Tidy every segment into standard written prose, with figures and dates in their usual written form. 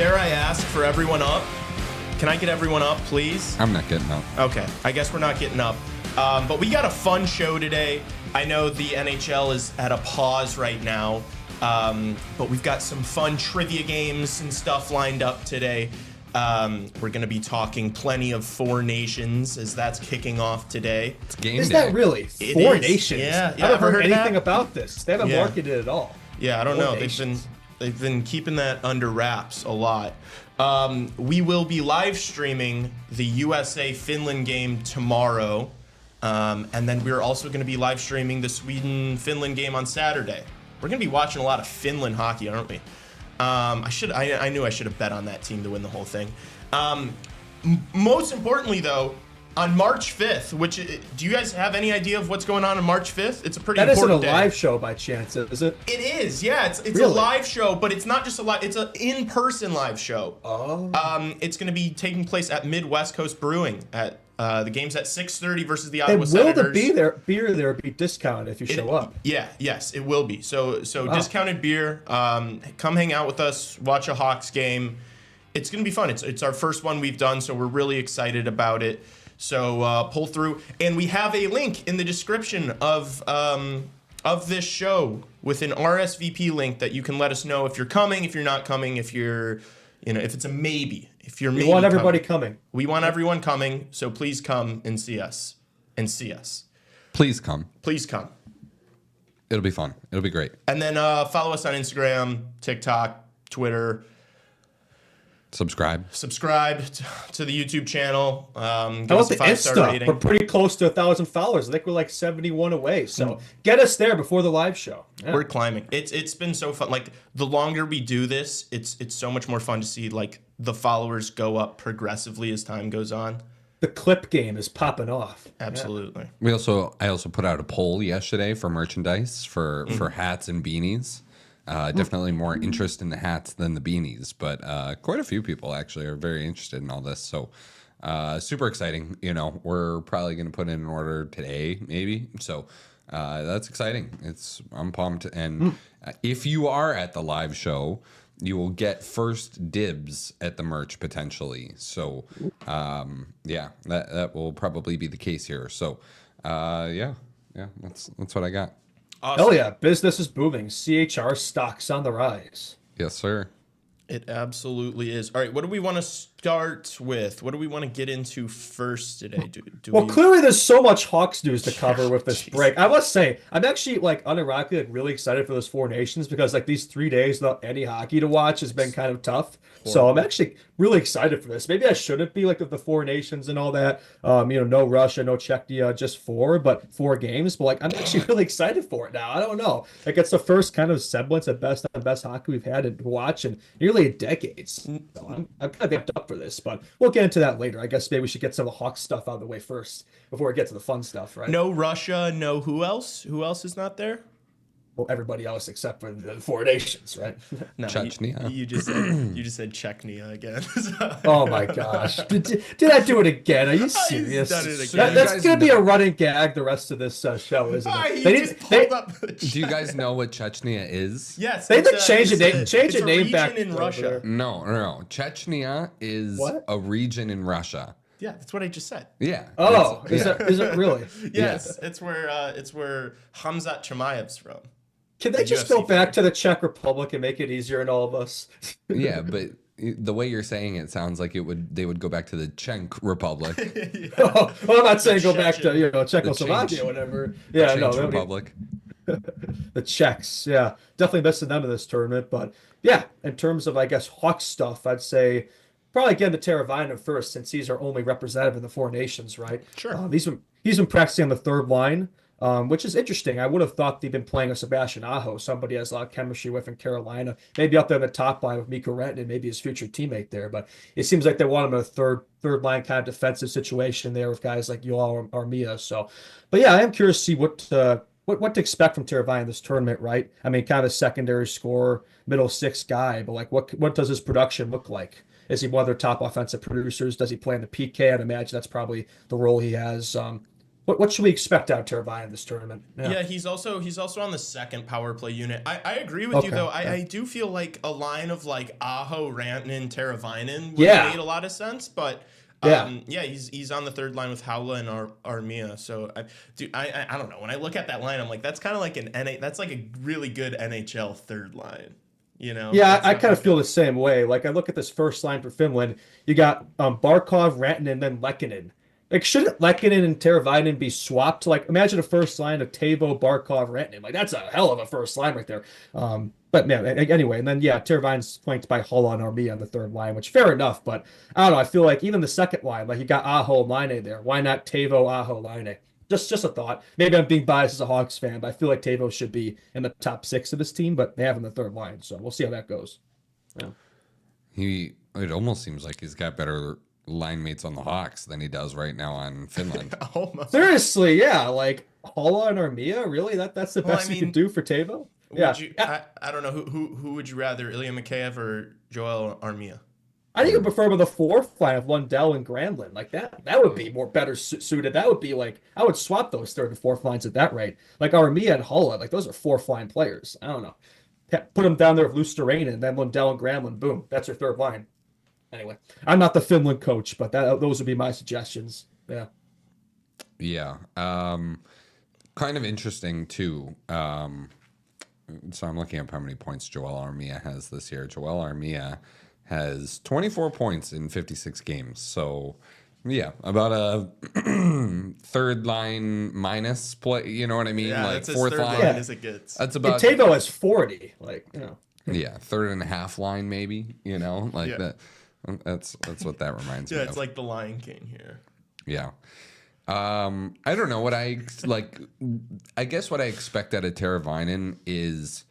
dare I ask for everyone up? Can I get everyone up, please? I'm not getting up. Okay, I guess we're not getting up. But we got a fun show today. I know the NHL is at a pause right now, but we've got some fun trivia games and stuff lined up today. We're going to be talking plenty of Four Nations as that's kicking off today. It's game Is day. that really? Four Nations? Yeah. I haven't heard anything that? about this. They haven't marketed it at all. Yeah, I don't Four know. Nations. They've been keeping that under wraps a lot. We will be live streaming the USA-Finland game tomorrow. And then we're also going to be live streaming the Sweden-Finland game on Saturday. We're going to be watching a lot of Finland hockey, aren't we? I knew I should have bet on that team to win the whole thing. Most importantly, though, on March 5th, do you guys have any idea of what's going on March 5th? It's a pretty important day. That isn't a live show by chance, is it? It is, yeah. It's Really? a live show, but it's not just a live. It's an in-person live show. Oh. It's going to be taking place at Midwest Coast Brewing. At the game's at 6:30 versus the And Ottawa will Senators. the beer there be discounted if you show up? Yes, it will be. So Wow. discounted beer. Come hang out with us. Watch a Hawks game. It's going to be fun. It's our first one we've done, so we're really excited about it. So pull through, and we have a link in the description of this show with an RSVP link that you can let us know if you're coming, if you're not coming, if it's a maybe. If you're We maybe want everybody coming. We want everyone coming, so please come and see us. Please come. Please come. It'll be fun. It'll be great. And then follow us on Instagram, TikTok, Twitter. Subscribe To the YouTube channel. How Give about us the a 5-star Insta? rating. We're pretty close to 1,000 followers. I think we're like 71 away. So get us there before the live show. Yeah. We're climbing. It's been so fun. Like the longer we do this, it's so much more fun to see like the followers go up progressively as time goes on. The clip game is popping off. Absolutely. I also put out a poll yesterday for merchandise for hats and beanies. Definitely more interest in the hats than the beanies, but quite a few people actually are very interested in all this. So super exciting. We're probably going to put in an order today, maybe. So that's exciting. I'm pumped. And if you are at the live show, you will get first dibs at the merch potentially. So that will probably be the case here. So that's what I got. Awesome. Hell yeah, business is booming. CHR stocks on the rise. Yes, sir. It absolutely is. All right, what do we want to start with? What do we want to get into first today? Clearly there's so much Hawks news to cover with this break. I must say, I'm actually unironically really excited for those Four Nations because these 3 days without any hockey to watch has been kind of tough. So I'm actually really excited for this. Maybe I shouldn't be with the Four Nations and all that. No Russia, no Czechia, just but 4 games. But I'm actually really excited for it now. I don't know. It's the first kind of semblance of best hockey we've had to watch in nearly a decade. So I'm kind of amped up for this, but we'll get into that later. I guess maybe we should get some of the Hawks stuff out of the way first before we get to the fun stuff, right? No Russia, no who else? Who else is not there? Well, everybody else except for the Four Nations, right? No, Chechnya. You just said Chechnya again. Oh my gosh! Did I do it again? Are you serious? done it again. That's gonna be a running gag the rest of this show, isn't it? Do you guys know what Chechnya is? Yes, they did change the name back in Russia. No. Chechnya is a region in Russia. Yeah, that's what I just said. Yeah. Oh, is it really? Yes, it's where Hamzat Chimaev's from. Can they just go back to the Czech Republic and make it easier on all of us? Yeah, but the way you're saying it sounds like they would go back to the Czech Republic. Well, I'm not saying go back to Czechoslovakia or whatever. Yeah, no, Republic. The Czechs, yeah, definitely missing them in this tournament. But yeah, in terms of Hawks stuff, I'd say probably get the Teravainen first since he's our only representative in the Four Nations, right? Sure. He's been practicing on the third line. Which is interesting. I would have thought they've been playing with Sebastian Aho, somebody has a lot of chemistry with in Carolina, maybe up there in the top line with Mikko Rantanen, maybe his future teammate there. But it seems like they want him in a third line kind of defensive situation there with guys like Yoel or Armia. So, but yeah, I am curious to see what to expect from Teravainen in this tournament, right? I mean, kind of a secondary scorer, middle six guy, but what does his production look like? Is he one of their top offensive producers? Does he play in the PK? I'd imagine that's probably the role he has. What should we expect out of Teravainen in this tournament? Yeah. Yeah, he's also on the second power play unit. I agree with you Okay. though. Yeah. I do feel like a line of like Aho, Rantanen, Teravainen would have Yeah. made a lot of sense, but Yeah. yeah, he's on the third line with Haula and Armia. So I don't know. When I look at that line, I'm like, that's kind of like that's like a really good NHL third line. You know? Yeah, That's I not kind of like feel the same way. Like I look at this first line for Finland, you got Barkov, Rantanen, and then Lehkonen. Like, shouldn't Lehkonen and Teravainen be swapped? Like, imagine a first line of Teuvo, Barkov, Rantanen. Like, that's a hell of a first line right there. But man, anyway, and then yeah, Teravainen's flanked by Hull and Armia on the third line, which fair enough. But I don't know. I feel like even the second line, like you got Aho, Laine there. Why not Teuvo, Aho, Laine? Just a thought. Maybe I'm being biased as a Hawks fan, but I feel like Teuvo should be in the top six of this team, but they have him in the third line, so we'll see how that goes. Yeah. It almost seems like he's got better line mates on the Hawks than he does right now on Finland. almost. Seriously, yeah, like Holla and Armia, really? That's the Well, best I you could mean, do for Teuvo? Yeah. Would you? I don't know who would you rather, Ilya Mikheyev or Joel Armia? I think I prefer with a fourth line of Lundell and Granlund. Like that would be more better suited. That would be like I would swap those third and fourth lines at that rate. Like Armia and Holla, like those are fourth line players. I don't know. Put them down there with Luostarinen and then Lundell and Granlund. Boom, that's your third line. Anyway, I'm not the Finland coach, but those would be my suggestions. Yeah. Yeah. Kind of interesting too. So I'm looking up how many points Joel Armia has this year. Joel Armia has 24 points in 56 games. So yeah, about a third line minus play. You know what I mean? Yeah, like that's as fourth third line. line Yeah. as it gets. That's And about Teuvo has 40. Like, yeah, third and a half line maybe. You know, like Yeah. that. That's what that reminds me Yeah, of. it's like the Lion King here. Yeah. I don't know what I like. I guess what I expect out of Teravainen is,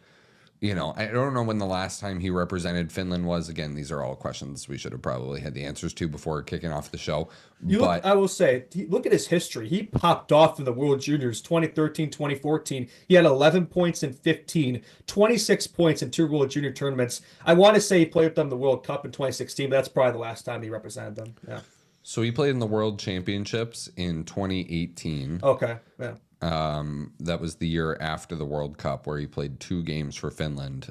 you know, I don't know when the last time he represented Finland was. Again, these are all questions we should have probably had the answers to before kicking off the show. But I will say, look at his history. He popped off in the World Juniors 2013, 2014. He had 11 points in 15, 26 points in two World Junior tournaments. I want to say he played with them in the World Cup in 2016, but that's probably the last time he represented them. Yeah. so he played in the World Championships in 2018. Okay. Yeah. That was the year after the World Cup where he played 2 games for Finland.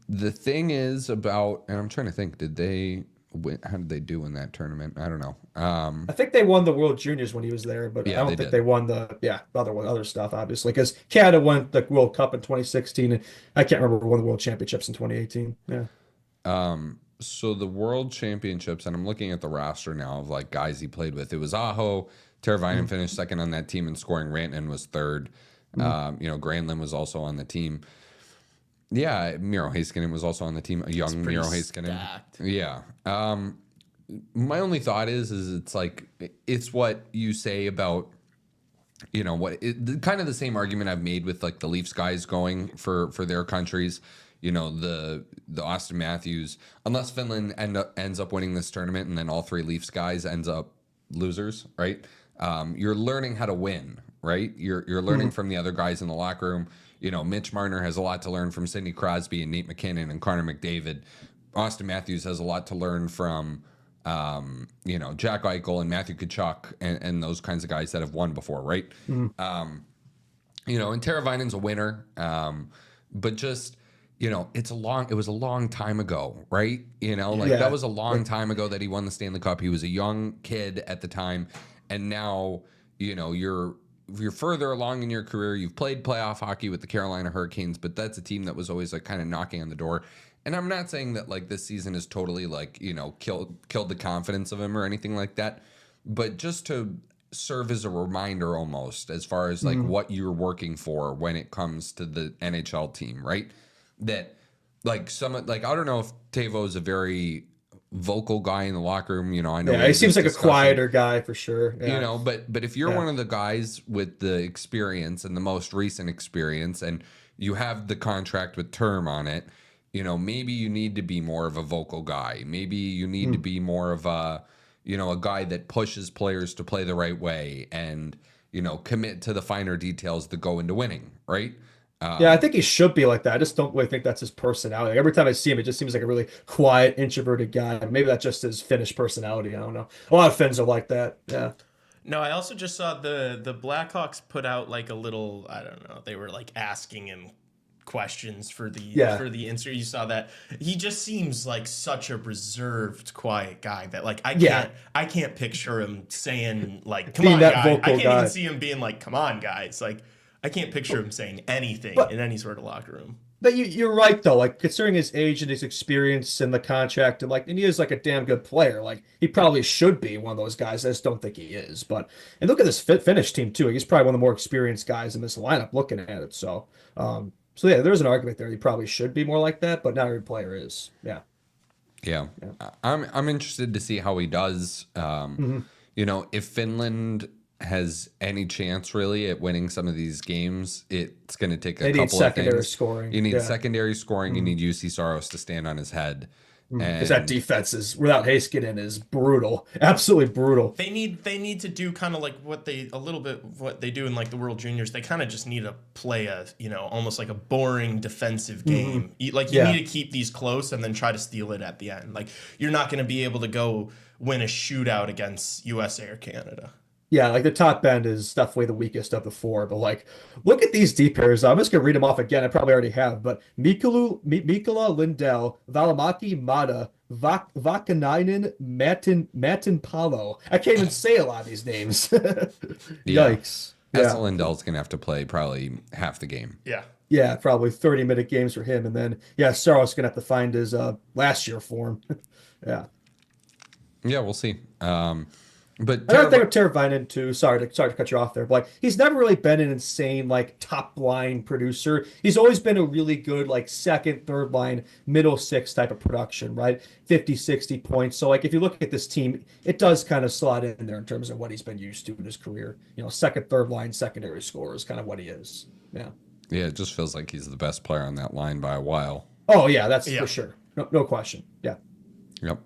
The thing is about, and I'm trying to think, did they win? How did they do in that tournament? I don't know. I think they won the World Juniors when he was there, but Yeah, I they don't think did. they won the other stuff, obviously, because Canada won the World Cup in 2016, and I can't remember who won the World Championships in 2018. Yeah. So the World Championships, and I'm looking at the roster now of like guys he played with. It was Aho. Teravainen finished second on that team in scoring. Rantanen was third. You know, Granlund was also on the team. Yeah, Miro Heiskanen was also on the team. A young pretty Miro Heiskanen. stacked. Yeah. My only thought is it's like it's what you say about, you know, kind of the same argument I've made with like the Leafs guys going for their countries. You know, the Austin Matthews, unless Finland ends up winning this tournament and then all 3 Leafs guys ends up losers, right? You're learning how to win, right? You're learning from the other guys in the locker room. You know, Mitch Marner has a lot to learn from Sidney Crosby and Nate McKinnon and Connor McDavid. Austin Matthews has a lot to learn from, you know, Jack Eichel and Matthew Tkachuk and those kinds of guys that have won before, right? You know, and Teravainen's a winner, but just, you know, it was a long time ago, right? You know, like Yeah. that was a long time ago that he won the Stanley Cup. He was a young kid at the time, and now, you know, you're further along in your career. You've played playoff hockey with the Carolina Hurricanes, but that's a team that was always like kind of knocking on the door. And I'm not saying that like this season is totally like, you know, killed the confidence of him or anything like that, but just to serve as a reminder almost as far as like what you're working for when it comes to the NHL team, right? That like I don't know if Teuvo is a very vocal guy in the locker room. You know, I know Yeah, he seems like a quieter guy for sure. Yeah. You know, but if you're one of the guys with the experience and the most recent experience, and you have the contract with term on it, you know, maybe you need to be more of a vocal guy. Maybe you need to be more of a, you know, a guy that pushes players to play the right way and, you know, commit to the finer details that go into winning, right? Yeah, I think he should be like that. I just don't really think that's his personality. Every time I see him, it just seems like a really quiet, introverted guy. Maybe that's just his Finnish personality. I don't know. A lot of Finns are like that. Yeah. No, I also just saw the Blackhawks put out like a little, I don't know, they were like asking him questions for the answer. You saw that. He just seems like such a reserved, quiet guy that like I can't picture him saying like, come being on, that guy. vocal I can't guy. even see him being like, come on, guys. Like I can't picture him saying anything in any sort of locker room. But you're right though, like considering his age and his experience and the contract, and he is like a damn good player. Like he probably should be one of those guys. I just don't think he is. But and look at this Finnish team too. He's probably one of the more experienced guys in this lineup. Looking at it, so yeah, there's an argument there. He probably should be more like that, but not every player is. Yeah. Yeah. I'm interested to see how he does. You know, if Finland has any chance really at winning some of these games, it's going to take a couple of things. Scoring. You need secondary scoring. You need UC Saros to stand on his head. Because that defense is, without Heiskanen, is brutal, absolutely brutal. They need to do kind of like what they do in like the World Juniors. They kind of just need to play a almost like a boring defensive game. You need to keep these close and then try to steal it at the end. Like you're not going to be able to go win a shootout against USA or Canada. Yeah, like the top end is definitely the weakest of the four. But like, look at these deep pairs. I'm just gonna read them off again. I probably already have, but Mikkola, Lindell, Valimaki, Mata, Vakanainen, Matin Palo. I can't even say a lot of these names. Yikes. Esa Lindell's gonna have to play probably half the game. Yeah. Yeah, probably 30-minute games for him, and then Saros gonna have to find his last year form. Yeah. Yeah, we'll see. But another thing with Teravainen too. Sorry to cut you off there, but like he's never really been an insane like top line producer. He's always been a really good like second, third line, middle six type of production, right? 50, 60 points. So like if you look at this team, it does kind of slot in there in terms of what he's been used to in his career. Second, third line, secondary scorer is kind of what he is. Yeah. Yeah, it just feels like he's the best player on that line by a while. Oh yeah, that's for sure. No question. Yeah. Yep.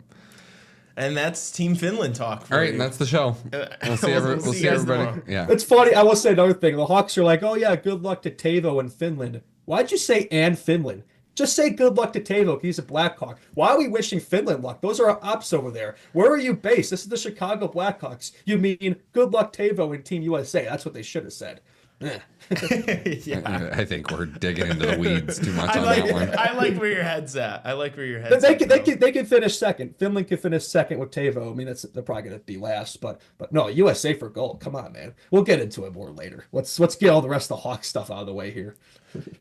And that's Team Finland talk. All right, and that's the show. We'll see everybody. Tomorrow. Yeah. It's funny. I will say another thing. The Hawks are like, oh yeah, good luck to Teuvo in Finland. Why'd you say and Finland? Just say good luck to Teuvo. He's a Blackhawk. Why are we wishing Finland luck? Those are our ops over there. Where are you based? This is the Chicago Blackhawks. You mean good luck Teuvo in Team USA? That's what they should have said. Yeah. I think we're digging into the weeds too much on that one. I like where your head's at. They could finish second. Finland could finish second with Teuvo. I mean, they're probably going to be last, but no, USA for gold. Come on, man. We'll get into it more later. Let's get all the rest of the Hawks stuff out of the way here.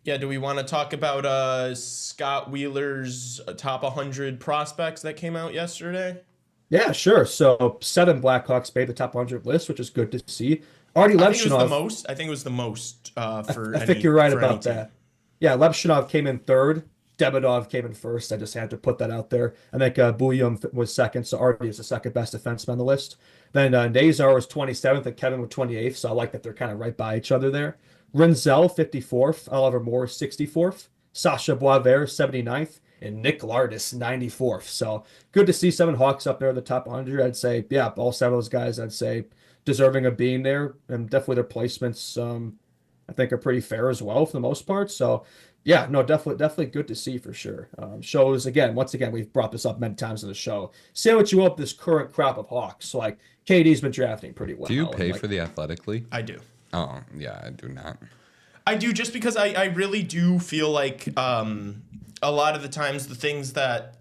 Yeah. Do we want to talk about Scott Wheeler's top 100 prospects that came out yesterday? Yeah, sure. So 7 Blackhawks made the top 100 list, which is good to see. Artie Levshinov. I think it was the most for. I think you're right about that. Yeah, Levshinov came in third. Demidov came in first. I just had to put that out there. I think Bouillon was second, so Artie is the second best defenseman on the list. Then Nazar was 27th and Kevin was 28th, so I like that they're kind of right by each other there. Renzel, 54th. Oliver Moore, 64th. Sasha Boisvert, 79th. And Nick Lardis, 94th. So good to see 7 Hawks up there in the top 100. I'd say, yeah, all 7 of those guys, I'd say, deserving of being there, and definitely their placements I think are pretty fair as well for the most part. So yeah, no, definitely good to see for sure. Shows once again we've brought this up many times in the show. Say what you want this current crop of Hawks. So like KD's been drafting pretty well. Do you pay for the Athletic League? I do. Oh yeah, I do not. I do, just because I really do feel like a lot of the times the things that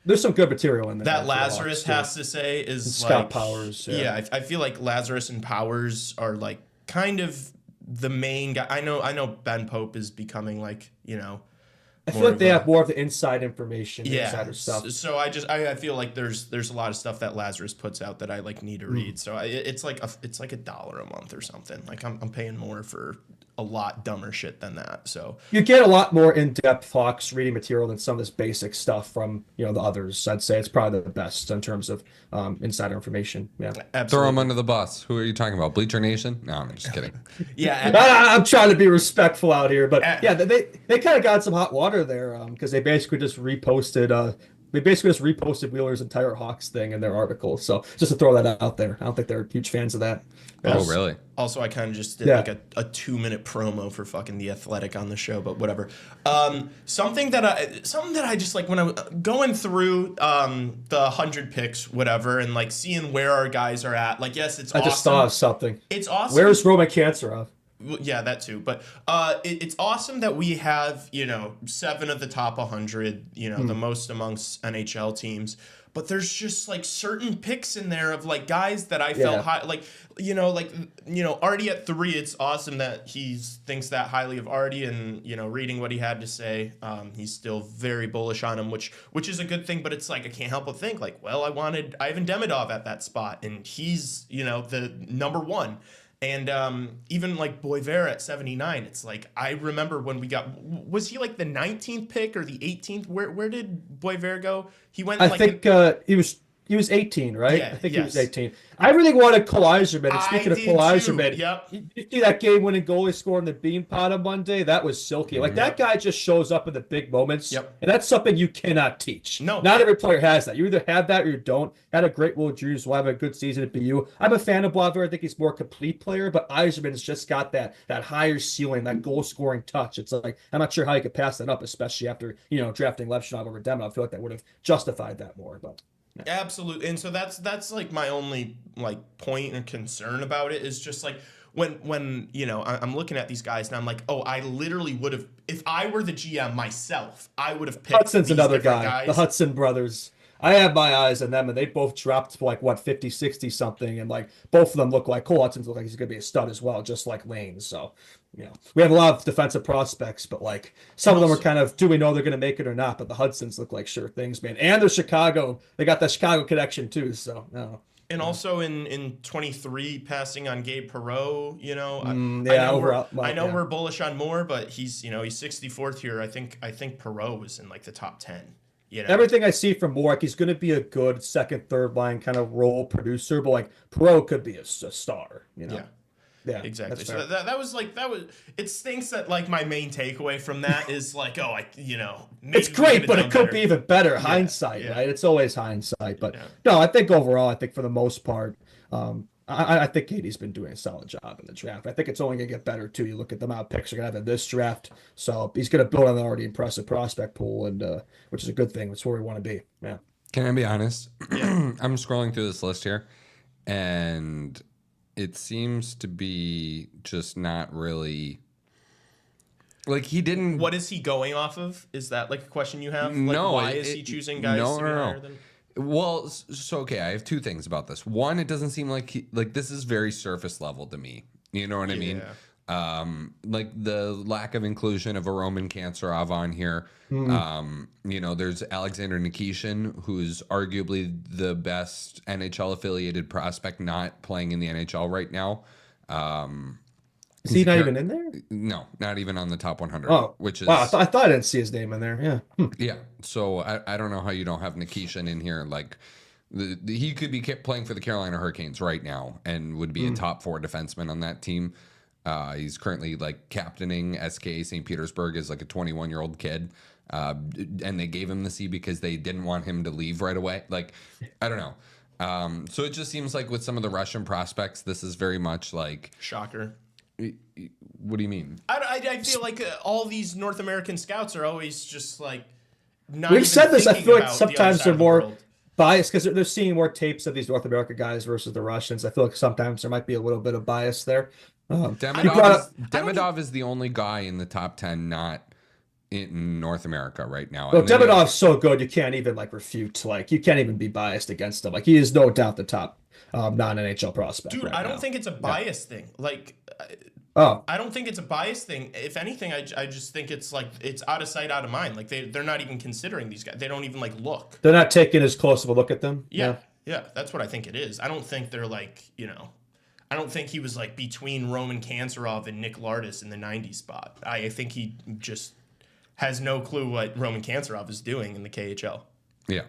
there's some good material in there. That Lazarus has to say is and like Scott Powers. Yeah, I feel like Lazarus and Powers are like kind of the main guy. I know Ben Pope is becoming like, I feel like they have more of the inside information, insider stuff. So I feel like there's a lot of stuff that Lazarus puts out that I like need to read. So it's like $1 a month or something. Like I'm paying more for a lot dumber shit than that. So you get a lot more in-depth Hawks reading material than some of this basic stuff from the others. I'd say it's probably the best in terms of insider information. Yeah, absolutely. Throw them under the bus. Who are you talking about? Bleacher Nation? No, I'm just kidding. Yeah, I'm trying to be respectful out here, but yeah, they kind of got some hot water there because they basically just reposted they basically just reposted Wheeler's entire Hawks thing in their article. So just to throw that out there, I don't think they're huge fans of that. Oh, really? Also, I kind of just did like a 2-minute promo for fucking The Athletic on the show, but whatever. Something that I just like when I was going through the 100 picks, whatever, and like seeing where our guys are at. Like, yes, it's I awesome. just thought of something. It's awesome. Where's Roman Cancerov? Yeah, that too. But it's awesome that we have, 7 of the top 100, the most amongst NHL teams. But there's just like certain picks in there of like guys that I felt high, Artie at 3. It's awesome that he thinks that highly of Artie, and reading what he had to say, he's still very bullish on him, which is a good thing. But it's like I can't help but think like, well, I wanted Ivan Demidov at that spot, and he's the number 1. And even like Boisvert at 79, it's like I remember when we was he like the 19th pick or the 18th? Where did Boisvert go? He went. I think he was 18, right? Yeah, I think he was 18. I really wanted Cole Eiserman. And speaking of Cole Eiserman, you see that game-winning goal he scored in the Bean Pot on Monday? That was silky. Like, that guy just shows up in the big moments. Yep. And that's something you cannot teach. No. Not every player has that. You either have that or you don't. Had a great World Juniors. Will have a good season at BU. I'm a fan of Boisvert. I think he's more a complete player, but Eiserman's just got that higher ceiling, that goal-scoring touch. It's like, I'm not sure how you could pass that up, especially after, drafting Levshunov over Demidov. I feel like that would have justified that more, but... Yeah. Absolutely. And so that's like my only like point and concern about it is just like when I'm looking at these guys and I'm like, oh, I literally would have, if I were the GM myself, I would have picked Hudson's these another different guy, guys. the Hudson brothers. I have my eyes on them, and they both dropped like 50, 60 something, and like both of them look like Cole Hudson's look like he's gonna be a stud as well, just like Lane. So, we have a lot of defensive prospects, but like some of them are kind of, do we know they're gonna make it or not? But the Hudsons look like sure things, man. And they're Chicago. They got that Chicago connection too. So no. And also in 23, passing on Gabe Perreault, I know we're bullish on Moore, but he's 64th here. I think Perreault was in like the top 10. Everything I see from Moore, like he's going to be a good second, third line kind of role producer, but like Perreault could be a star. Yeah, exactly. So that was it stinks that like my main takeaway from that is like, maybe it's great, but it could be even better. Hindsight, right? It's always hindsight. But no, I think overall, for the most part, I think Katie's been doing a solid job in the draft. I think it's only going to get better too. You look at the amount of picks they're going to have in this draft, so he's going to build on an already impressive prospect pool, and which is a good thing. That's where we want to be. Yeah. Can I be honest? I'm scrolling through this list here, and it seems to be just not really like he didn't. What is he going off of? Is that like a question you have? Like, no. Why is he choosing guys to be higher than? Well, so okay, I have 2 things about this. One, it doesn't seem like this is very surface level to me. You know what I mean? Like the lack of inclusion of a Roman Cancerov on here. There's Alexander Nikishin, who's arguably the best NHL affiliated prospect not playing in the NHL right now. Is he not even in there? No, not even on the top 100. Oh, which is wow! I thought I didn't see his name in there. Yeah. Yeah. So I don't know how you don't have Nikishin in here. Like he could be playing for the Carolina Hurricanes right now and would be a top 4 defenseman on that team. He's currently like captaining SK St. Petersburg as like a 21-year-old kid. And they gave him the C because they didn't want him to leave right away. Like, I don't know. So it just seems like with some of the Russian prospects, this is very much like shocker. What do you mean? I feel like all these North American scouts are always just like not. We've said this. I feel like the sometimes they're more biased because they're seeing more tapes of these North American guys versus the Russians. I feel like sometimes there might be a little bit of bias there. Demidov is the only guy in the top 10 not in North America right now. Well, Demidov's so good you can't even refute. You can't even be biased against him. He is no doubt the top non-NHL prospect. Dude, right I don't now. think it's a bias thing. I don't think it's a bias thing. If anything, I just think it's it's out of sight, out of mind. They're not even considering these guys. They don't even look. They're not taking as close of a look at them. Yeah, that's what I think it is. I don't think they're I don't think he was between Roman Cancerov and Nick Lardis in the 90s spot. I think he just has no clue what Roman Cancerov is doing in the KHL. Yeah.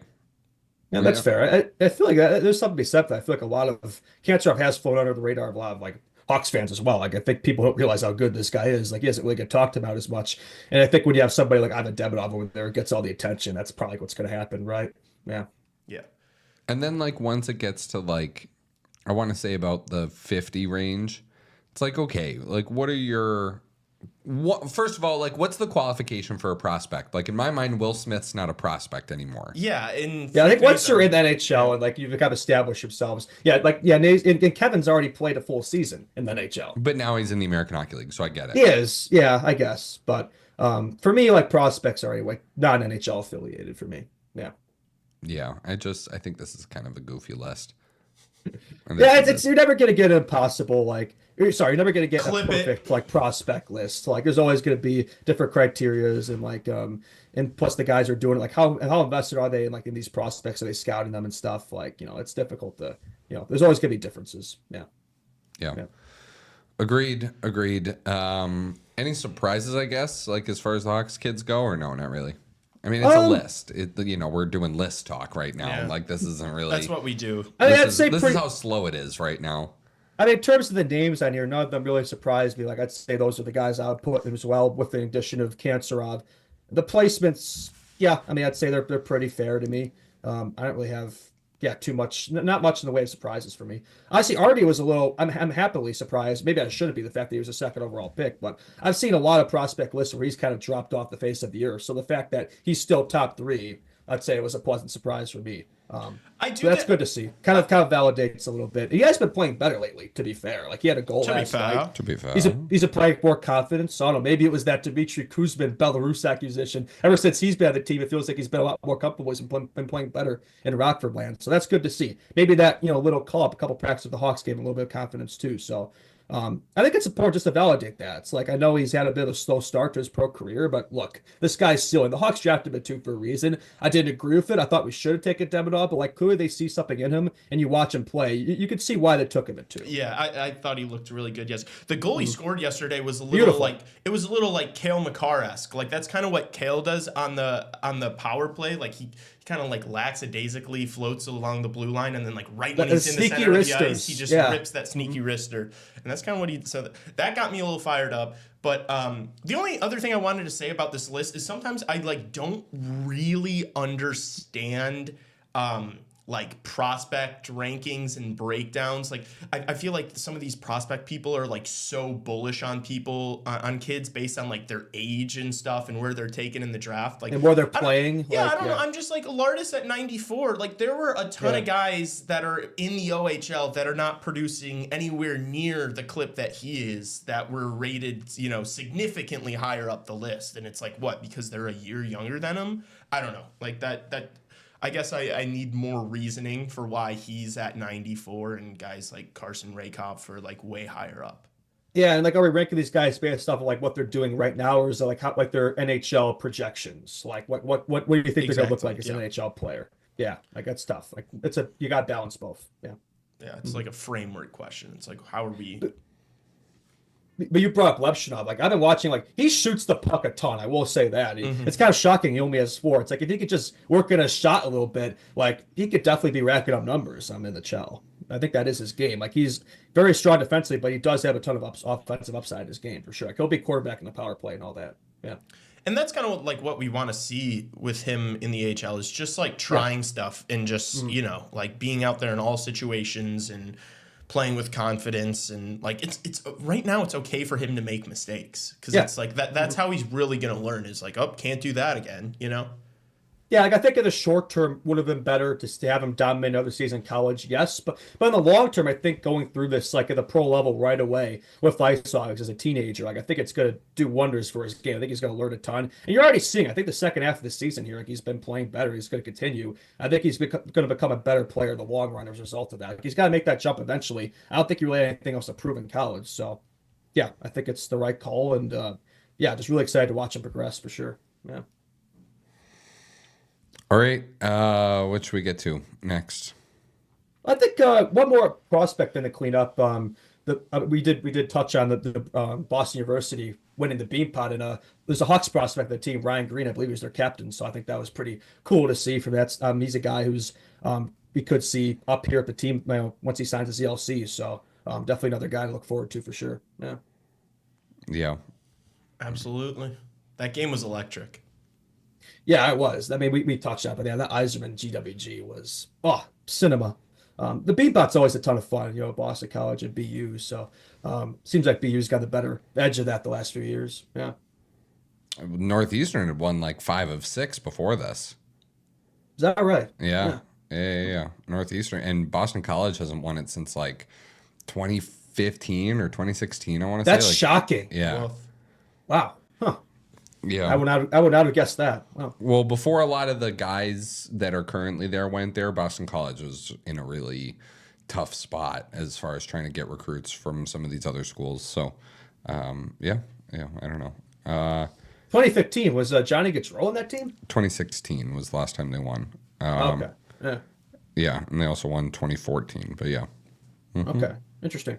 Yeah, that's fair. I feel like there's something to be said for that. I feel like a lot of Cancerov has flown under the radar of a lot of Hawks fans as well. Like I think people don't realize how good this guy is. Like he doesn't really get talked about as much. And I think when you have somebody like Ivan Demidov over there who gets all the attention, that's probably what's going to happen, right? Yeah. Yeah. And then like once it gets to like, I want to say about the 50 range, it's like, okay, like first of all, like what's the qualification for a prospect? Like in my mind, Will Smith's not a prospect anymore. Yeah. I think once you're in the NHL and like you've kind of established yourselves, and Kevin's already played a full season in the NHL. But now he's in the American Hockey League, so I get it. He is, yeah, I guess. But for me, like prospects are anyway not NHL affiliated for me. Yeah. Yeah, I think this is kind of a goofy list. Yeah, you're never gonna get an impossible you're never gonna get Clip a perfect like prospect list. Like there's always gonna be different criterias and like and plus the guys are doing it like how invested are they in like in these prospects? Are they scouting them and stuff? Like, it's difficult to there's always gonna be differences. Yeah. Yeah. Agreed. Any surprises, I guess, like as far as the Hawks kids go, or no, not really? I mean, it's a list. We're doing list talk right now. Yeah. Like this isn't really. That's what we do. I mean, This is how slow it is right now. I mean, in terms of the names on here, none of them really surprised me. Like I'd say those are the guys I would put as well, with the addition of Kanserov. The placements, yeah, I mean, I'd say they're pretty fair to me. I don't really have too much, not much in the way of surprises for me. Honestly, Artie was a little. I'm happily surprised. Maybe I shouldn't be, the fact that he was a second overall pick, but I've seen a lot of prospect lists where he's kind of dropped off the face of the earth. So the fact that he's still top 3, I'd say it was a pleasant surprise for me. So that's good to see. Kind of validates a little bit. He has been playing better lately, to be fair. Like he had a goal last night. To be fair, he's playing more confident. So I don't know. Maybe it was that Dmitry Kuzmin Belarus accusation. Ever since he's been on the team, it feels like he's been a lot more comfortable. He's been playing better in Rockford land. So that's good to see. Maybe that little call up, a couple practices with the Hawks gave him a little bit of confidence too. So I think it's important just to validate that. It's like, I know he's had a bit of a slow start to his pro career, but look, this guy's still in. The Hawks drafted him too for a reason. I didn't agree with it. I thought we should have taken Demidov, but like clearly they see something in him, and you watch him play, you could see why they took him at 2. Yeah, I thought he looked really good. Yes, the goal he scored yesterday was a little Beautiful. like Cale McCarr-esque. Like that's kind of what Cale does on the power play. Like he kind of like lackadaisically floats along the blue line, and then like right when he's in the center of the ice, he just rips that sneaky wrister, and that's kind of what he. So that got me a little fired up. But the only other thing I wanted to say about this list is sometimes I like don't really understand like prospect rankings and breakdowns. Like I feel like some of these prospect people are like so bullish on people on kids based on like their age and stuff and where they're taken in the draft, like and where they're playing. I don't know. I'm just like Lardis at 94. Like there were a ton of guys that are in the OHL that are not producing anywhere near the clip that he is, that were rated, significantly higher up the list. And it's like, what? Because they're a year younger than him? I don't know. Like that. I guess I need more reasoning for why he's at 94 and guys like Carson Rakoff are like way higher up. Yeah, and like, are we ranking these guys based off of like what they're doing right now, or is it like how, like their NHL projections? Like what do you think they're gonna look like as an NHL player? Yeah, like that's tough. Like you got to balance both. Yeah. Yeah, it's like a framework question. It's like, how are we? But you brought up Lepshinov. Like I've been watching, like he shoots the puck a ton. I will say that. It's kind of shocking he only has 4. It's like if he could just work in a shot a little bit, like he could definitely be racking up numbers. In the CHL. I think that is his game. Like he's very strong defensively, but he does have a ton of offensive upside in his game for sure. Like he'll be quarterback in the power play and all that. Yeah. And that's kind of like what we want to see with him in the AHL is just like trying stuff and just, like being out there in all situations and playing with confidence, and like it's right now it's okay for him to make mistakes, because it's like that's how he's really gonna learn, is like, oh, can't do that again. Yeah, like I think in the short term would have been better to have him dominate another season in college, yes. But in the long term, I think going through this like at the pro level right away with ice as a teenager, like I think it's gonna do wonders for his game. I think he's gonna learn a ton. And you're already seeing, I think the second half of the season here, like he's been playing better. He's gonna continue. I think he's gonna become a better player in the long run as a result of that. Like, he's gotta make that jump eventually. I don't think he really had anything else to prove in college. So yeah, I think it's the right call, and just really excited to watch him progress for sure. Yeah. All right, what should we get to next? I think one more prospect then to clean up. We did touch on the Boston University winning the Beanpot, and there's a Hawks prospect on the team, Ryan Green, I believe he's their captain. So I think that was pretty cool to see from that. He's a guy who's we could see up here at the team once he signs his ELC. So definitely another guy to look forward to for sure. Yeah. Yeah. Absolutely. That game was electric. Yeah, it was. I mean, we touched on it, but yeah, that Iserman GWG was cinema. The Beanbot's always a ton of fun, Boston College and BU. So seems like BU's got the better edge of that the last few years. Yeah. Northeastern had won like 5 of 6 before this. Is that right? Yeah. Yeah. Northeastern and Boston College hasn't won it since like 2015 or 2016. I want to say. That's shocking. Yeah. Wow. Huh. Yeah. I would not have guessed that. Wow. Well, before a lot of the guys that are currently there went there, Boston College was in a really tough spot as far as trying to get recruits from some of these other schools. So, yeah, I don't know. 2015 was Johnny Gaudreau on that team? 2016 was the last time they won. Okay. Yeah. Yeah, and they also won 2014. But yeah. Okay. Interesting.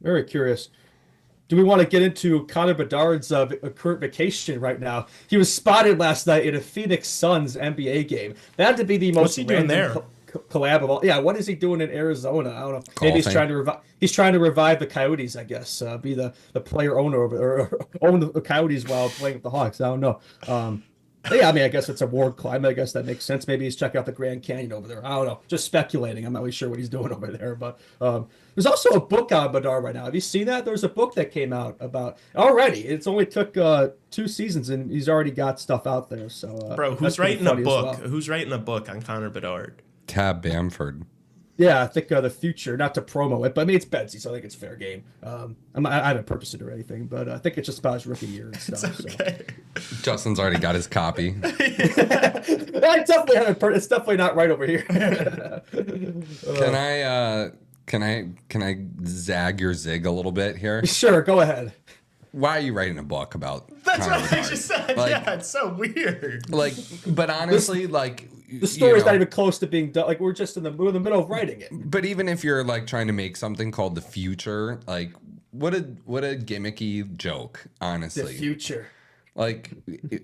Very curious. Do we want to get into Connor Bedard's current vacation right now? He was spotted last night in a Phoenix Suns NBA game. That had to be the most What's he doing there? Collab of all. Yeah, what is he doing in Arizona? I don't know. Maybe he's trying to revive the Coyotes, I guess. Be the player owner or own the Coyotes while playing with the Hawks. I don't know. Yeah, I mean, I guess it's a warm climate. I guess that makes sense. Maybe he's checking out the Grand Canyon over there. I don't know. Just speculating. I'm not really sure what he's doing over there. But there's also a book on Bedard right now. Have you seen that? There's a book that came out about already. It's only took 2 seasons, and he's already got stuff out there. So, bro, who's writing a book? Well. Who's writing a book on Connor Bedard? Tab Bamford. Yeah, I think the future, not to promo it, but I mean, it's Betsy, so I think it's fair game. I haven't purchased it or anything, but I think it's just about his rookie year and stuff. It's okay. So. Justin's already got his copy. I definitely haven't it's definitely not right over here. Can I zag your zig a little bit here? Sure, go ahead. Why are you writing a book about That's Connor what Bedard? I just said. Like, yeah, it's so weird. Like, but honestly, the story's not even close to being done. Like, we're in the middle of writing it. But even if you're like trying to make something called the future, like what a gimmicky joke, honestly. The future. Like,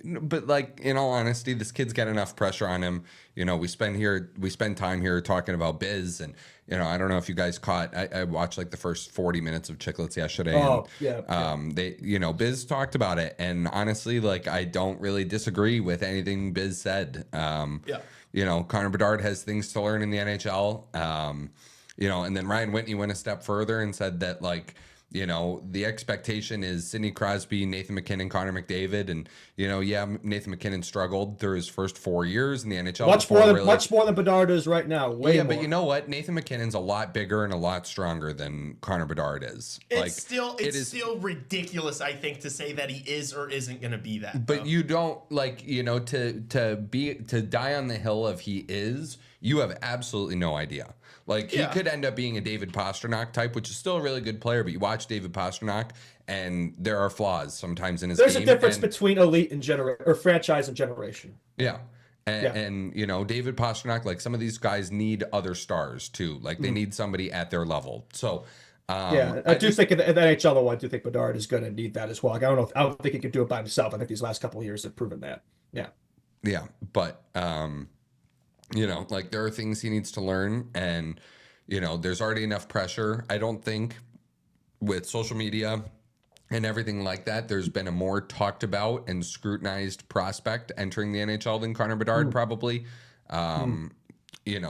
but like in all honesty, this kid's got enough pressure on him. We spend time here talking about biz, and I don't know if you guys caught. I watched like the first 40 minutes of Chicklets yesterday. Oh, and, they, Biz talked about it, and honestly, like I don't really disagree with anything Biz said. Connor Bedard has things to learn in the NHL. And then Ryan Whitney went a step further and said that like. The expectation is Sidney Crosby, Nathan MacKinnon, Connor McDavid, and Nathan McKinnon struggled through his first 4 years in the NHL. Much more than Bedard is right now. Way more. But you know what? Nathan McKinnon's a lot bigger and a lot stronger than Connor Bedard is. It's still ridiculous, I think, to say that he is or isn't going to be that. But you don't to die on the hill of he is. You have absolutely no idea. Like, he could end up being a David Pastrnak type, which is still a really good player, but you watch David Pastrnak, and there are flaws sometimes in his game. There's a difference between elite and franchise and generation. Yeah. And David Pastrnak, like, some of these guys need other stars, too. Like, they need somebody at their level. So, I do think in the NHL, though, I do think Bedard is going to need that as well. Like, I don't think he can do it by himself. I think these last couple of years have proven that. Yeah. Yeah, but... there are things he needs to learn, and, there's already enough pressure. I don't think with social media and everything like that, there's been a more talked about and scrutinized prospect entering the NHL than Connor Bedard, probably.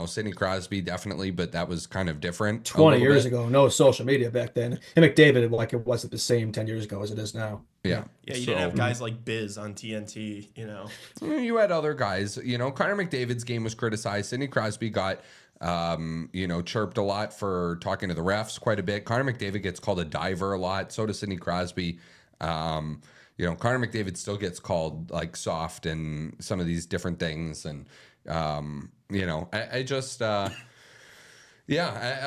Sidney Crosby, definitely, but that was kind of different. 20 years ago, no social media back then. And McDavid, like, it wasn't the same 10 years ago as it is now. Yeah. Yeah, you didn't have guys like Biz on TNT, You had other guys. Connor McDavid's game was criticized. Sidney Crosby got, chirped a lot for talking to the refs quite a bit. Connor McDavid gets called a diver a lot. So does Sidney Crosby. Connor McDavid still gets called, like, soft and some of these different things. And, I just... I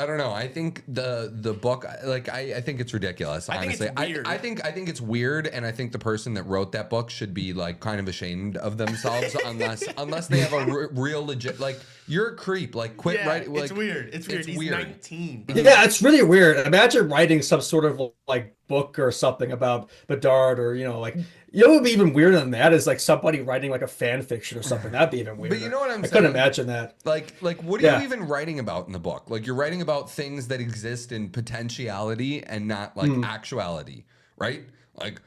don't know. I think the book, like, I think it's ridiculous. Honestly, I think it's weird, and I think the person that wrote that book should be like kind of ashamed of themselves, unless they have a real legit, like, you're a creep. Like, quit writing. Like, it's weird. It's weird. He's 19. Yeah, it's really weird. Imagine writing some sort of like book or something about Bedard, or like what would be even weirder than that is like somebody writing like a fan fiction or something. That'd be even weirder. But you know what I'm saying? I couldn't imagine that. Like what are you even writing about in the book? Like you're writing about things that exist in potentiality and not like actuality, right? Like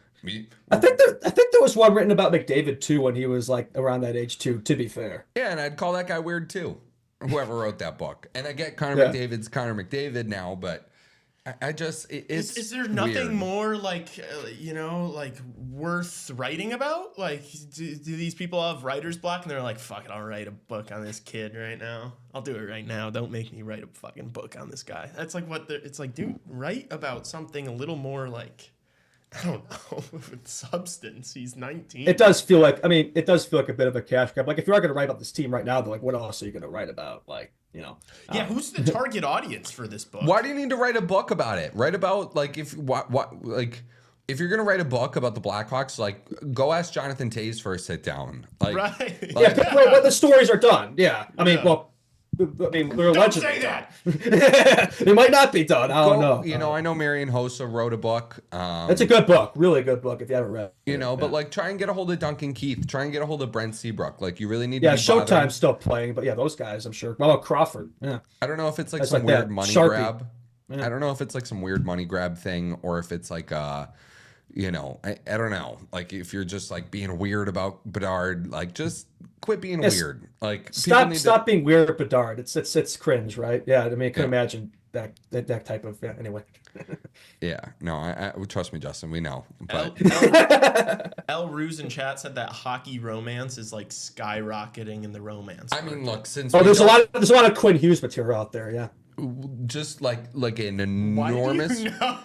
I think there was one written about McDavid too when he was like around that age too, to be fair. Yeah, and I'd call that guy weird too. Whoever wrote that book. And I get Connor McDavid's Connor McDavid now, but I just it's is there nothing weird. more like like worth writing about? Like do these people have writer's block and they're like, fuck it, I'll write a book on this kid right now. I'll do it right now. Don't make me write a fucking book on this guy. That's like it's like, dude, write about something a little more like, I don't know, with substance. He's 19. It does feel like, it does feel like a bit of a cash grab. Like if you are going to write about this team right now, they're like, what else are you going to write about? Like, Yeah, who's the target audience for this book? Why do you need to write a book about it? Write about like if you're gonna write a book about the Blackhawks, like go ask Jonathan Toews for a sit down. Like, right. When the stories are done. Yeah. They're allegedly done. They might not be done. I don't know. I know Marian Hossa wrote a book. It's a good book, really good book if you haven't read it. But like try and get a hold of Duncan Keith. Try and get a hold of Brent Seabrook. Like you really need to be Showtime's bothering. Still playing, but yeah, those guys, I'm sure. What about Crawford? Yeah. I don't know if it's like That's some like weird that. money Sharpie. grab. Yeah. I don't know if it's like some weird money grab thing or if it's like I don't know. Like if you're just like being weird about Bedard, like just quit being weird. Like stop being weird at Bedard. It's cringe, right? Yeah, I can imagine that type of anyway. Yeah, no, I trust me, Justin. We know. But El Ruse in chat said that hockey romance is like skyrocketing in the romance. I mean, look, since there's a lot of Quinn Hughes material out there. Yeah. Just like an enormous. Why do you know?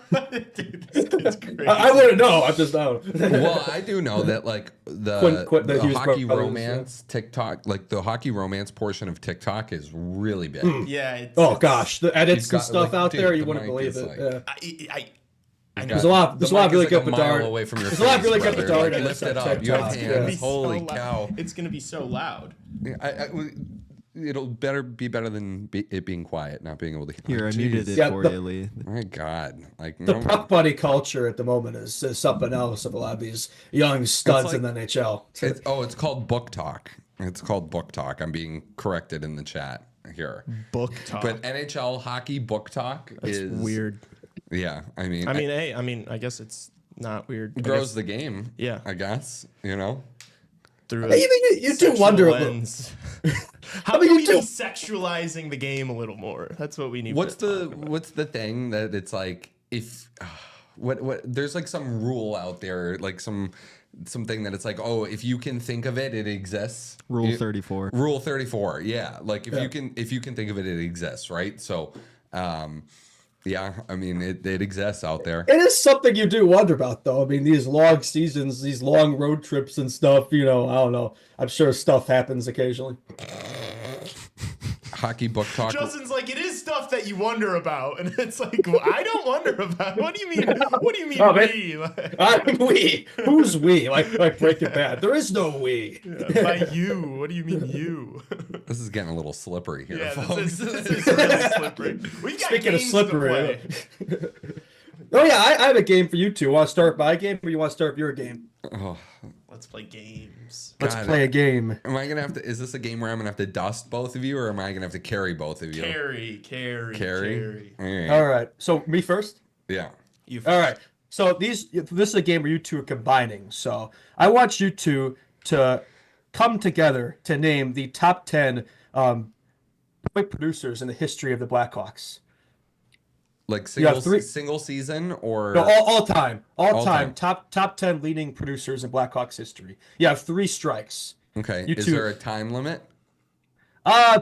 Dude, this kid's crazy. I wouldn't know. I just know. Well, I do know that like the hockey romance TikTok, like the hockey romance portion of TikTok is really big. Yeah. Gosh, the edits and stuff out there, you wouldn't believe it. Like, I know. There's a lot of really good Bedard. Away from your There's a lot of really good Bedard. Like, lift it up. You have hands. Holy cow! It's gonna be so loud. It'll be better than it being quiet, not being able to hear. I muted it for you, Lee. My God, like the puck buddy culture at the moment is something else of a lot of these young studs in the NHL. It's called book talk. It's called book talk. I'm being corrected in the chat here. Book talk, but NHL hockey book talk is weird. Yeah, I mean, I guess it's not weird. It grows the game. Yeah, I guess through you do wonder lens. How can we be sexualizing the game a little more? That's what we need. What's the thing that it's like if what there's like some rule out there, like something that it's like, oh, if you can think of it, it exists. Rule 34. Rule 34. Yeah, like if you can think of it, it exists, right? So, yeah, I mean, it exists out there. It is something you do wonder about, though. I mean, these long seasons, these long road trips and stuff, I don't know. I'm sure stuff happens occasionally. Hockey book talk. Justin's like, it is stuff that you wonder about. And it's like, well, I don't wonder about it. What do you mean? What do you mean we? We. Who's we? Like Breaking Bad. There is no we. Yeah, by you. What do you mean you? This is getting a little slippery here, yeah, folks. This is really slippery. We've got Speaking of slippery. To play. Oh, yeah, I have a game for you two. Want to start my game or you want to start your game? Oh. Let's play games. Let's play a game. Am I gonna have to? Is this a game where I'm gonna have to dust both of you, or am I gonna have to carry both of you? Carry. All right. So me first. Yeah. You first. All right. So this is a game where you two are combining. So I want you two to come together to name the top 10 point producers in the history of the Blackhawks. Like single season or no, all time. All time. Top 10 leading producers in Blackhawks history. You have 3 strikes. Okay. Is there a time limit? Nah.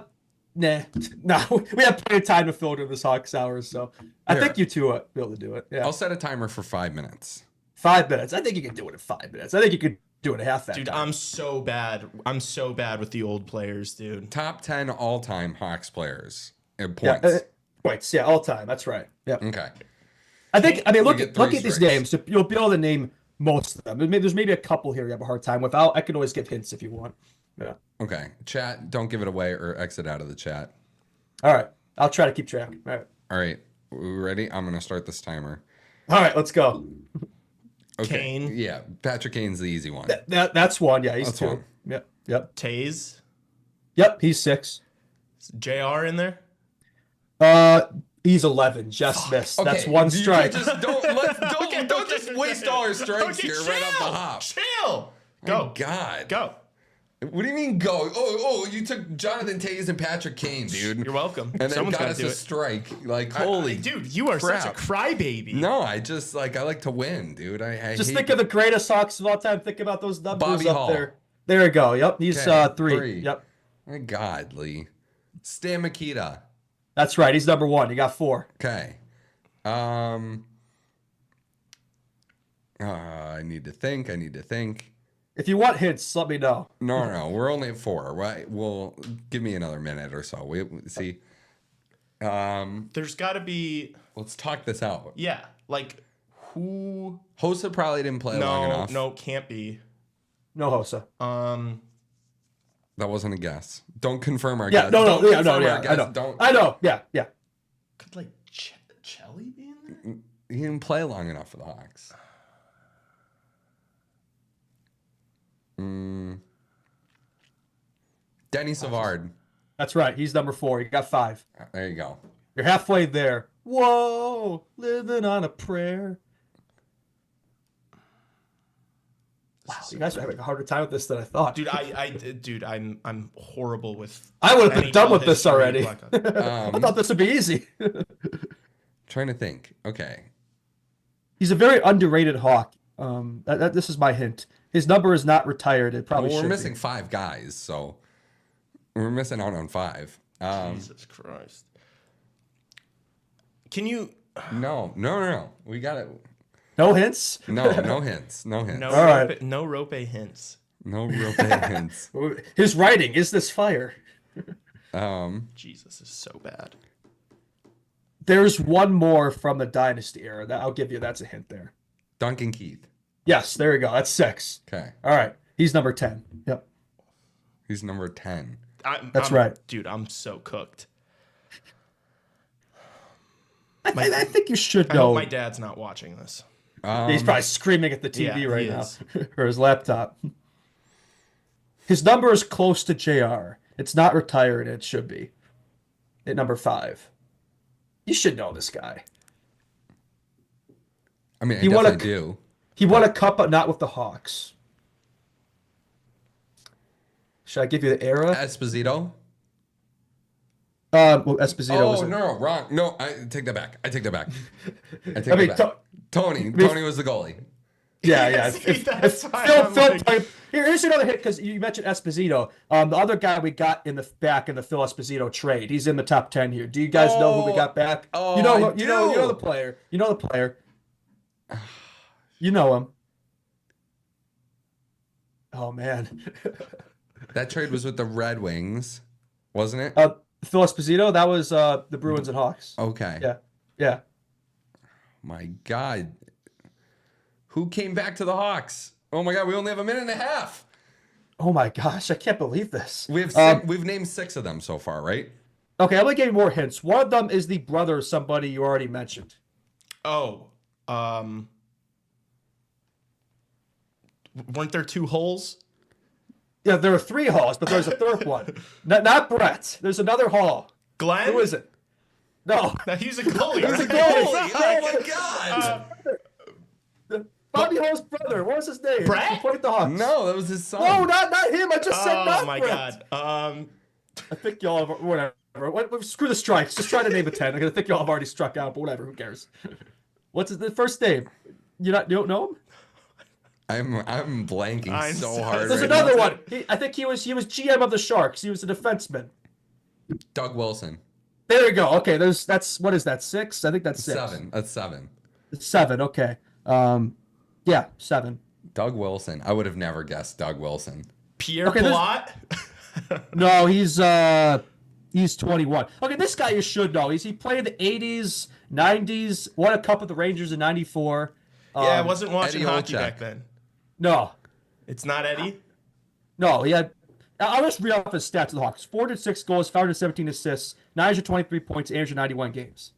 No. We have plenty of time to filter this Hawks hours, so I think you two will be able to do it. Yeah. I'll set a timer for 5 minutes. 5 minutes. I think you can do it in 5 minutes. I think you could do it in half that. Dude, time. I'm so bad with the old players, dude. Top 10 all-time Hawks players. Points. Yeah, points, yeah, all time. That's right. Yeah. Okay. Look at these names. You'll be able to name most of them. There's maybe a couple here you have a hard time with. I can always give hints if you want. Yeah. Okay. Chat, don't give it away or exit out of the chat. All right. I'll try to keep track. All right. All right. We ready? I'm going to start this timer. All right, let's go. Okay. Kane. Yeah, Patrick Kane's the easy one. That's one. Yeah, he's That's 2. one. Yep. Taze. Yep, he's 6. Is JR in there? He's 11. Just missed. That's Okay, one you strike. Just don't just waste all our strikes here right off the hop. Chill. Go. My God. Go. What do you mean go? Oh, you took Jonathan Taze and Patrick Kane, dude. You're welcome. And then Someone's got got us to do a it. strike. Like, holy dude, you are crap. such a crybaby. No, I just I like to win, dude. I Just hate think of the greatest Hawks of all time. Think about those numbers Bobby up Hall. there. There you go. Yep, he's Okay, 3. Yep, My God, Lee. Stan Mikita. that's right. He's number 1. You got 4. Okay. I need to think. If you want hints, let me know. No. We're only at 4, right? Well, give me another minute or so. We see. There's got to be. Let's talk this out. Yeah. Like, who. Hossa probably didn't play long enough. No, can't be. No, Hossa. That wasn't a guess. Don't confirm our Yeah, guess. no, Don't yeah, confirm no, our yeah. guess. I know. Don't. I know. Yeah. Could, like, Chelly be in there? He didn't play long enough for the Hawks. Denny Savard. That's right. He's number 4. You got 5. There you go. You're halfway there. Whoa, living on a prayer. Wow, you guys are having a harder time with this than I thought. Dude, I'm horrible with. I would have been done NHL with this history, already. Blackhawk. I thought this would be easy. Trying to think. Okay. He's a very underrated Hawk. This is my hint. His number is not retired. It probably Well, should we're be. missing 5 guys, so we're missing out on 5. Jesus Christ. Can you. No. We got it. No hints? No hints. No, All right. no rope hints. No real bad hints. His writing, is this fire? Jesus is so bad. There's one more from the Dynasty era. I'll give you. That's a hint there. Duncan Keith. Yes, there you go. That's 6. Okay. All right. He's number 10. Yep. He's number 10. That's right. Dude, I'm so cooked. I think you should I know. hope my dad's not watching this. He's probably screaming at the TV Yeah, right he now is. or his laptop. His number is close to JR. It's not retired. It should be at number 5. You should know this guy. I mean, I He won a- definitely do. He won a cup, but not with the Hawks. Should I give you the era? Esposito. Well, Esposito was Oh in- no, wrong. No, I take that back. I take that back. Tony was the goalie. Yeah. See, that's why I'm Phil like- played. Here's another hit because you mentioned Esposito. The other guy we got in the Phil Esposito trade. He's in the top 10 here. Do you guys know who we got back? Oh, you know, I you know do. the player. You know the player. You know him. Oh man. That trade was with the Red Wings, wasn't it? Phil Esposito. That was the Bruins and Hawks. Okay. Yeah. My God. Who came back to the Hawks? Oh my God, we only have a minute and a half. Oh my gosh, I can't believe this. We've named 6 of them so far, right? Okay, I'm gonna give you more hints. One of them is the brother of somebody you already mentioned. Oh, weren't there 2 holes? Yeah, there are 3 halls, but there's a third one. Not Brett. There's another hall. Glenn? Who is it? No. No, he's a goalie. He's a right? goalie. Oh my God. Bobby Hall's brother. What was his name? Brett? He played with the Hawks. No, that was his son. No, not him. I just said not Oh my Brett. God. I think y'all have whatever. Screw the strikes. Just try to name a 10. I think y'all have already struck out, but whatever. Who cares? What's his first name? You don't know him? I'm blanking I'm so so- hard. There's right another now. one. I think he was GM of the Sharks. He was a defenseman. Doug Wilson. There you go. Okay, that's what is that? 6? I think that's 6. 7. That's 7. 7. Okay. Yeah, 7. Doug Wilson. I would have never guessed Doug Wilson. Pierre Okay, Plot? No, he's 21. Okay, this guy you should know. He played in the 80s, 90s, won a cup with the Rangers in 94. Yeah, I wasn't watching Eddie hockey Olczyk. back then. No, It's not Eddie? he had. I'll just read off his stats of the Hawks: 406 goals, 517 assists, 923 points, 891 games.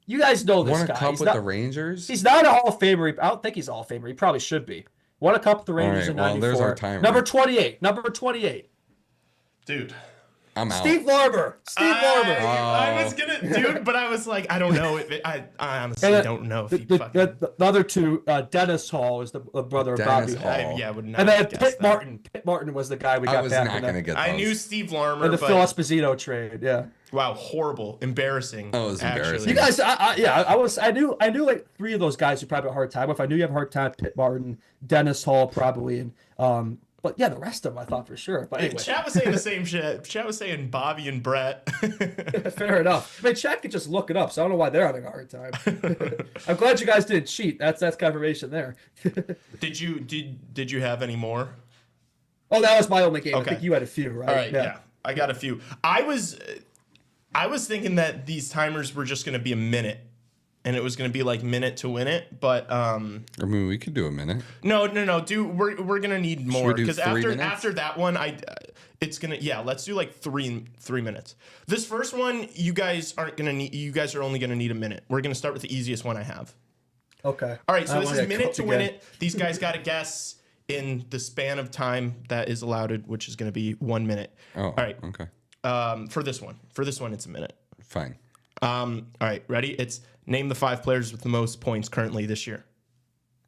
You guys know this Won a guy. cup He's with not, the Rangers. he's not a Hall of Famer. I don't think he's a Hall of Famer. He probably should be. Won a cup with the Rangers in Well, 94. there's our timer. Number 28. Number 28. Dude. I'm out. Steve Larmer. I was gonna, dude, but I was like, I don't know. I honestly don't know if he fucking. The other two, Dennis Hall is the brother of Dennis Bobby Hall. Hall. Yeah, would not And then have guessed Pitt that. Martin. Pitt Martin was the guy we got I was back not in going to get those. I knew Steve Larmer, the but Phil Esposito trade. Yeah. wow, horrible, embarrassing. Oh, it was embarrassing. You guys, I knew like three of those guys who probably had a hard time. If I knew you have a hard time, Pitt Martin, Dennis Hall, probably, and but yeah, the rest of them I thought for sure. But anyway, Chat was saying the same shit. Chat was saying Bobby and Brett. fair enough. I mean, Chat could just look it up, so I don't know why they're having a hard time. I'm glad you guys didn't cheat. That's confirmation there. Did you have any more? Oh, that was my only game. Okay. I think you had a few, right? All right, yeah. I got a few. I was thinking that these timers were just going to be a minute, and it was going to be like minute to win it. But I mean, we could do a minute. no. Dude, we're going to need more do because 3 minutes? after that one, it's gonna let's do like three minutes. This first one, you guys are only gonna need a minute. We're gonna start with the easiest one I have. Okay. All right, so I this wanna is minute cook to win again. it. These guys got to guess in the span of time that is allowed, which is going to be 1 minute. Oh, all right. Okay. For this one, it's a minute. Fine. All right, ready? It's name the 5 players with the most points currently this year.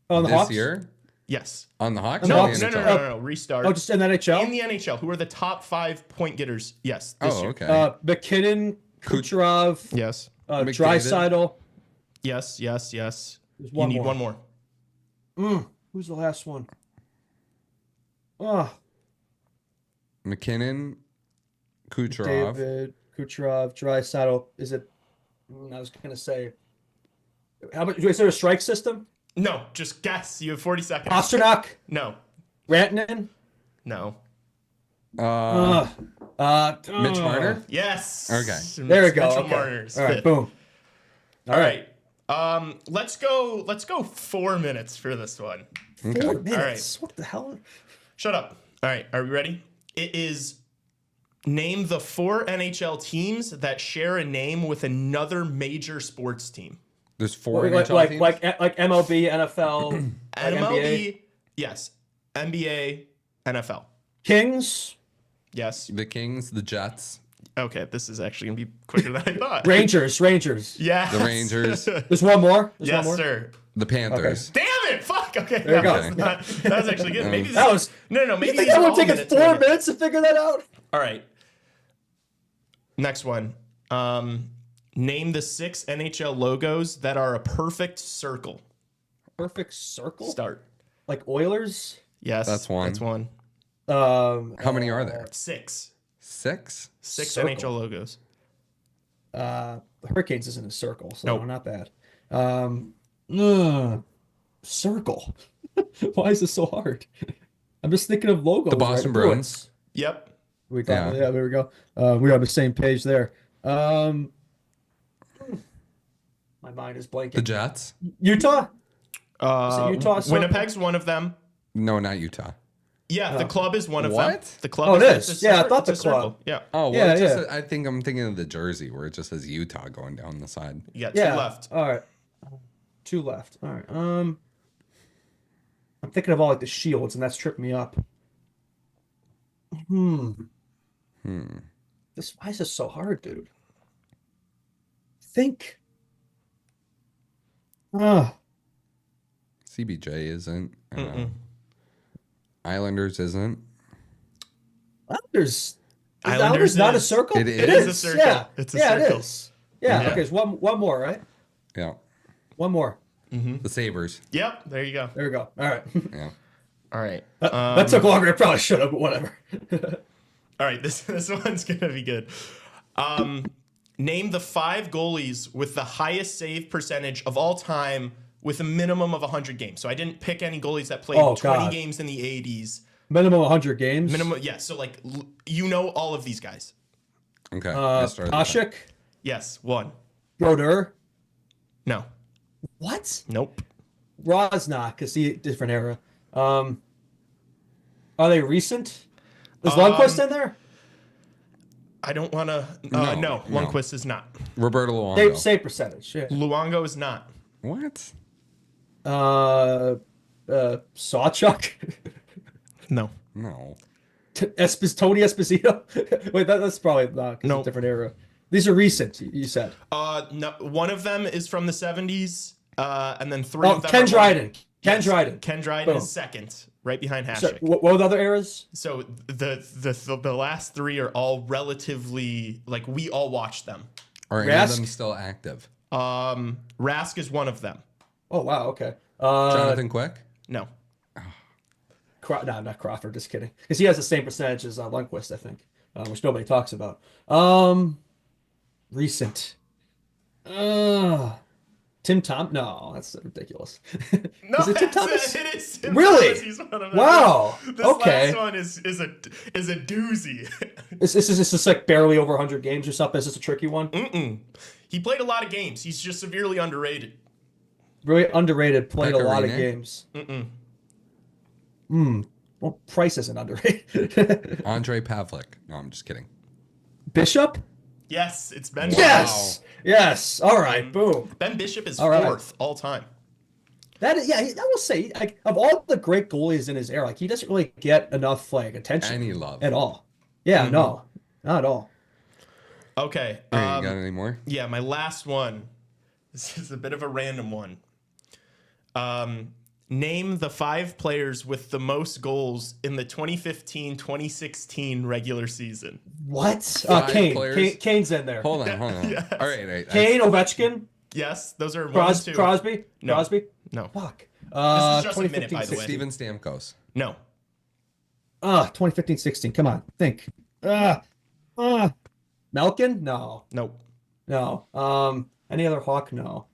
On the This Hawks? year? Yes. On the Hawks? No, or the no. NHL? Restart. Oh, just in the NHL? In the NHL, who are the top 5 point getters? Yes. This Oh, year. okay. McKinnon, Kucherov, Yes. Draisaitl. Yes. There's You one need more. one more. Who's the last one? Oh, McKinnon, Kucherov. David, Kucherov, Draisaitl. Is it? I was gonna say. How about? Is there a strike system? No, just guess. You have 40 seconds. Pasternak, No. Rantanen. No. Mitch Marner? Yes. Okay. There we go. Mitchell Okay. Marner's All right, fifth. boom. All right. Let's go 4 minutes for this one. 4 minutes. What the hell? Shut up. All right. Are we ready? It is name the 4 NHL teams that share a name with another major sports team. There's 4 Like NHL teams? like MLB, NFL, like MLB, NBA. yes. NBA, NFL. Kings, Yes. The Kings, the Jets, Okay, this is actually going to be quicker than I thought. Rangers. Yes. the Rangers, There's one more. There's Yes, one more. there. the Panthers. Damn it! Fuck. Okay. There you go. That was actually good. Maybe this That was. no. Maybe You think these that are would all take us minute to 4 minute. minutes to figure that out? All right. Next one. Name the 6 NHL logos that are a perfect circle. Perfect circle. Start. Like Oilers. Yes. That's one. That's one. How many are there? 6. 6? 6 Circle. NHL logos. The Hurricanes isn't a circle, so Nope. no, not bad. Circle. Why is this so hard? I'm just thinking of logos. The Boston right? Bruins. Yep. We got, yeah, there we go. We're on the same page there. My mind is blanking. The Jets? Utah? Utah circle? Winnipeg's one of them. No, not Utah. Yeah, the club is one of them. What? The club Oh, it it's is. a Yeah, I circle. thought It's the a club. circle. Yeah. Oh, well, Yeah, it's just yeah. I think I'm thinking of the jersey where it just says Utah going down the side. You got Yeah. 2 left. All right. 2 left. All right. I'm thinking of all like the shields, and that's tripping me up. This why is this so hard, dude? Think. CBJ isn't. Islanders isn't. Islanders. Islanders not a is. circle. It It is a circle. Yeah. It's a yeah, circle. it is. Yeah. Yeah. Okay. So one more, right? Yeah. One more. The Sabres. Yep. There you go. There we go. All right. Yeah. All right. That took longer. I probably should have, but whatever. All right. This one's gonna be good. Name the 5 goalies with the highest save percentage of all time with a minimum of 100 games. So I didn't pick any goalies that played Oh, 20 God. games in the 80s. Minimum 100 games. Minimum. Yeah. So like you know all of these guys. Okay. I started with Ashik. Yes. 1. Brodeur. No. What? Nope. Rosnak, because he different era. Are they recent? Is Lundqvist in there? I don't want to. No, No, no. Lundqvist is not. Roberto Luongo. Same percentage. Yeah. Luongo is not. What? Sawchuck. No. No. Tony Esposito. Wait, that's probably not. No. A different era. These are recent. You said. No. One of them is from the 70s, and then three Oh, of them. Ken are Dryden. Ken Yes, Dryden. Ken Dryden Boom. is second, right behind So, Hasek. what were the other eras? So the last three are all relatively like we all watched them. Are any of them still active? Rask is one of them. Oh wow. Okay. Jonathan Quick? No. No, not Crawford. Just kidding. Because he has the same percentage as Lundqvist, I think, which nobody talks about. Recent. Tim Tom? No, that's ridiculous. No, Is it Tim Thomas? It is Tim Really? Thomas. He's one of them. Wow. This Okay. last one is a doozy. Is this like barely over 100 games or something? Is this a tricky one? He played a lot of games. He's just severely underrated. Really underrated. Played a lot of Pecorine? games. Well, Price isn't underrated. Andre Pavlik. No, I'm just kidding. Bishop? Yes, it's Ben. Yes. Yes. All right. Boom. Ben Bishop is All right. fourth all time. That is, yeah, I will say, like, of all the great goalies in his era, like, he doesn't really get enough like attention Any love. at all. Yeah, no, not at all. Okay. Hey, you got any more? Yeah, my last one. This is a bit of a random one. Name the 5 players with the most goals in the 2015-2016 regular season. What? Five Kane. players? Kane's in there. Hold on. Yes. All right. Kane, Ovechkin, Yes, those are 1 and 2. Crosby. No. Crosby. No. Fuck. This is just a minute, by the way. Steven Stamkos. No. 2015-16. Come on, think. Malkin? No. Nope. No. Any other Hawk? No.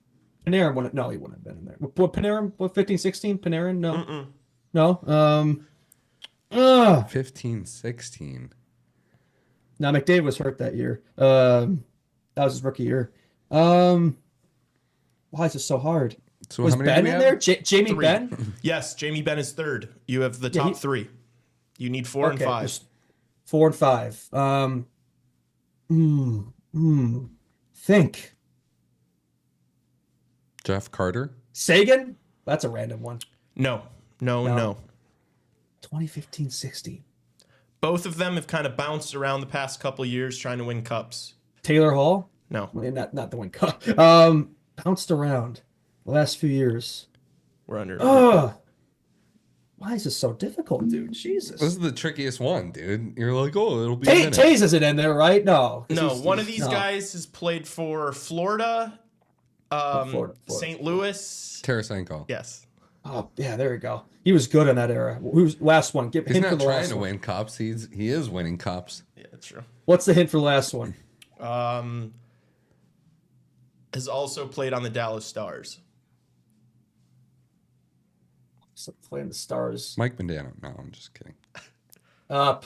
Panarin wouldn't. No, he wouldn't have been in there. What Panarin? What 15-16? Panarin? No. No. 15-16. Now McDavid was hurt that year. That was his rookie year. Why is it so hard? So Was how many Ben do we in have? there? Jamie 3. Ben? Yes, Jamie Benn is third. You have the Yeah, top 3. You need 4 and 5. there's 4 and 5. Think. Jeff Carter. Sagan? That's a random one. No. 2015-16. Both of them have kind of bounced around the past couple years trying to win cups. Taylor Hall? No. Well, not the one cup. Bounced around the last few years. We're under. Why is this so difficult, dude? Jesus. This is the trickiest one, dude. You're like, oh, it'll be a minute. Taze isn't in there, right? No. No, one of these guys has played for Florida, Florida. St. Louis. Tarasenko. Yes. Oh, yeah, there we go. He was good in that era. Who's last one? Give He's hint for not the trying last to one. win cups. He is winning cups. Yeah, that's true. What's the hint for the last one? Has also played on the Dallas Stars. So playing the Stars. Mike Bandano. No, I'm just kidding. No.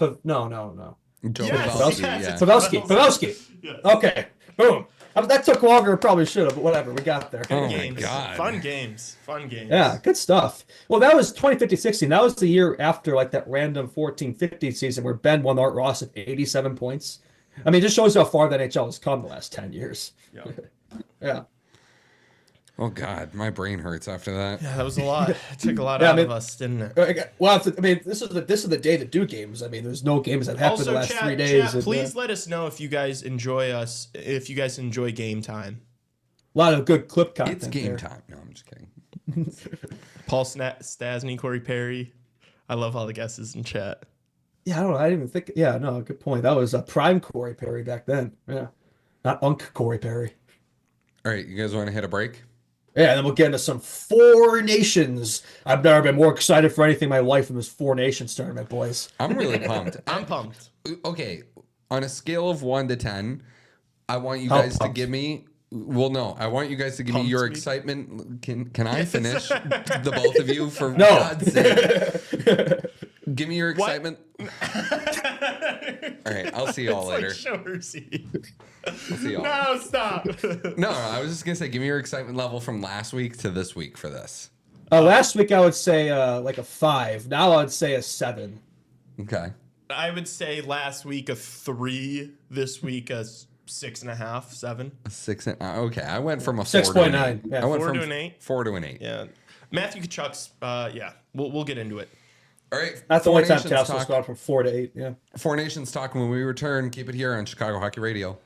Joe Yes, Pavelski, yes, yeah. it's Pavelski. Yes. Okay. Boom. That took longer. Probably should have, but whatever. We got there. Oh my Games. God. Fun games. Yeah, good stuff. Well, that was 2015-16. That was the year after like that random 14-15 season where Ben won Art Ross at 87 points. I mean, it just shows how far the NHL has come the last 10 years. Yeah. Yeah. Oh God, my brain hurts after that. Yeah, that was a lot. It took a lot Yeah, out I mean- of us, didn't it? Well, this is the day to do games. I mean, there's no games that happened the Also, last chat, 3 days. chat, and, please let us know if you guys enjoy us, if you guys enjoy game time. a lot of good clip content. It's game there. time. No, I'm just kidding. Paul Stasny, Corey Perry. I love all the guesses in chat. Yeah, I don't know. I didn't even think. Yeah, no, good point. That was prime Corey Perry back then. Yeah, not Unk Corey Perry. All right, you guys want to hit a break? Yeah, and then we'll get into some Four Nations. I've never been more excited for anything in my life than this Four Nations tournament, boys. I'm really pumped. I'm pumped. Okay, on a scale of 1 to 10, I want you How guys to pumped? give me. Well, no, I want you guys to give me Pumped your me? excitement. Can I finish the both of you for No. God's sake? Give me your excitement. All right, I'll see you all later. Like Shorzy. I'll see y'all. No, stop. No, I was just gonna say, give me your excitement level from last week to this week for this. Last week I would say like a 5. Now I'd say a 7. Okay. I would say last week a 3, this week a 6.5, 7. 6 and okay. I went from a 4 to an 8. 6.9. Yeah. I went 4 from to an 8. 4 to an 8. Yeah, Matthew Kachuk's. Yeah, we'll get into it. All right. That's the Four only time Nations Tassos talk. gone from 4 to 8. Yeah. Four Nations talk when we return. Keep it here on Chicago Hockey Radio.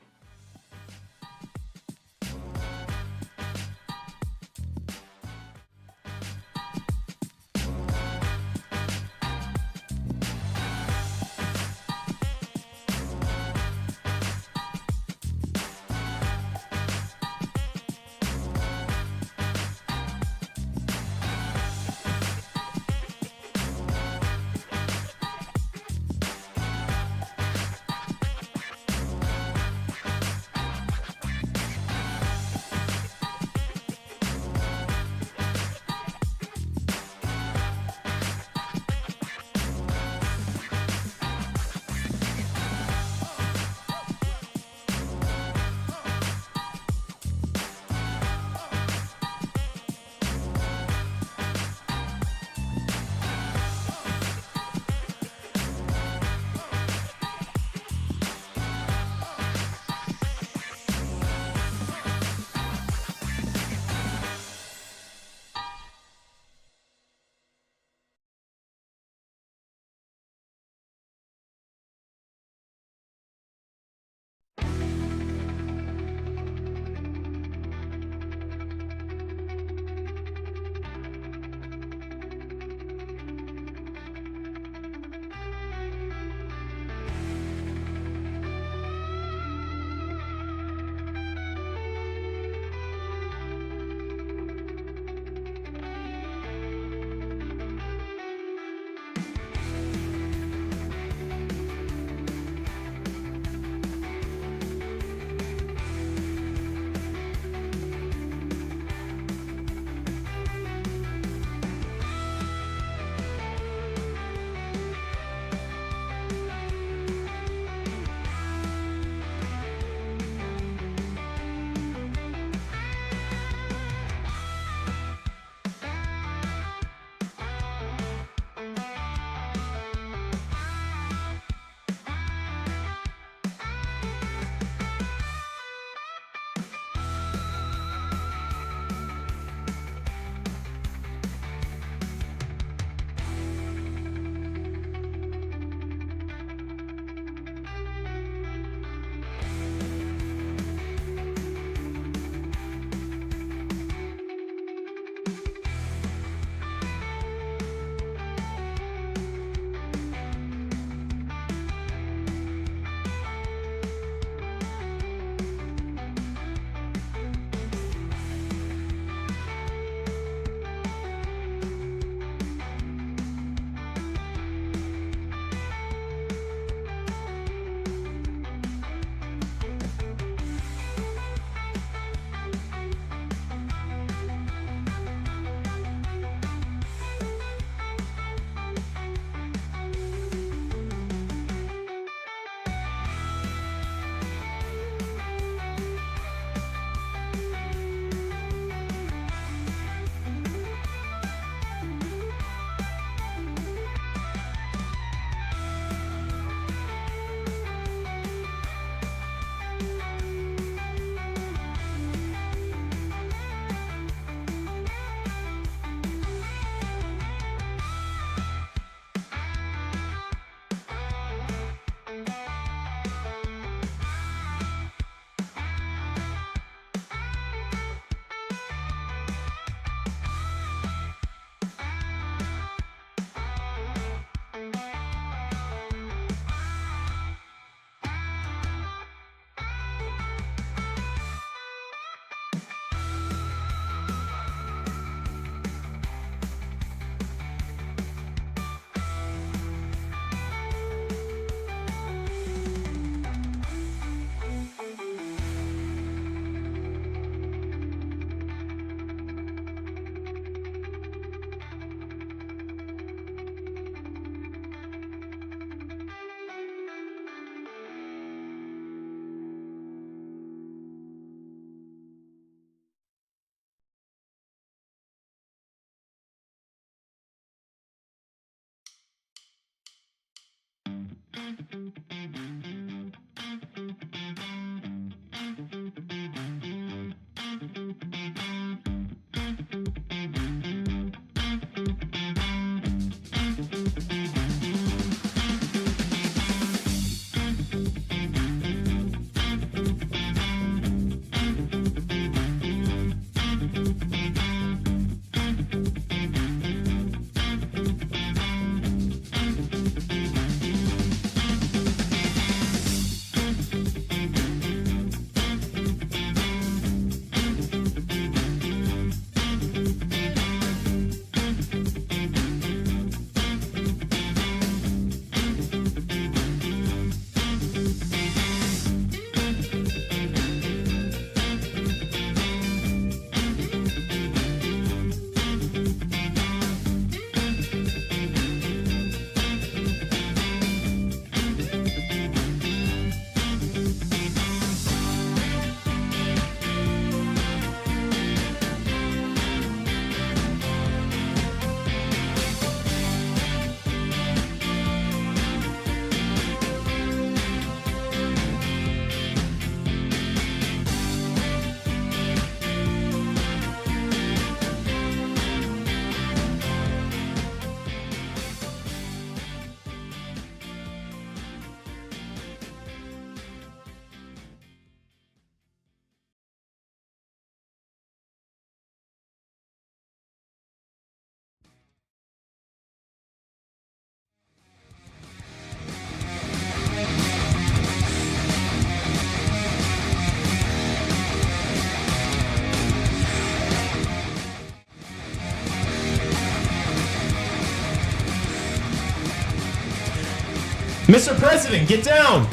Mr. President, get down!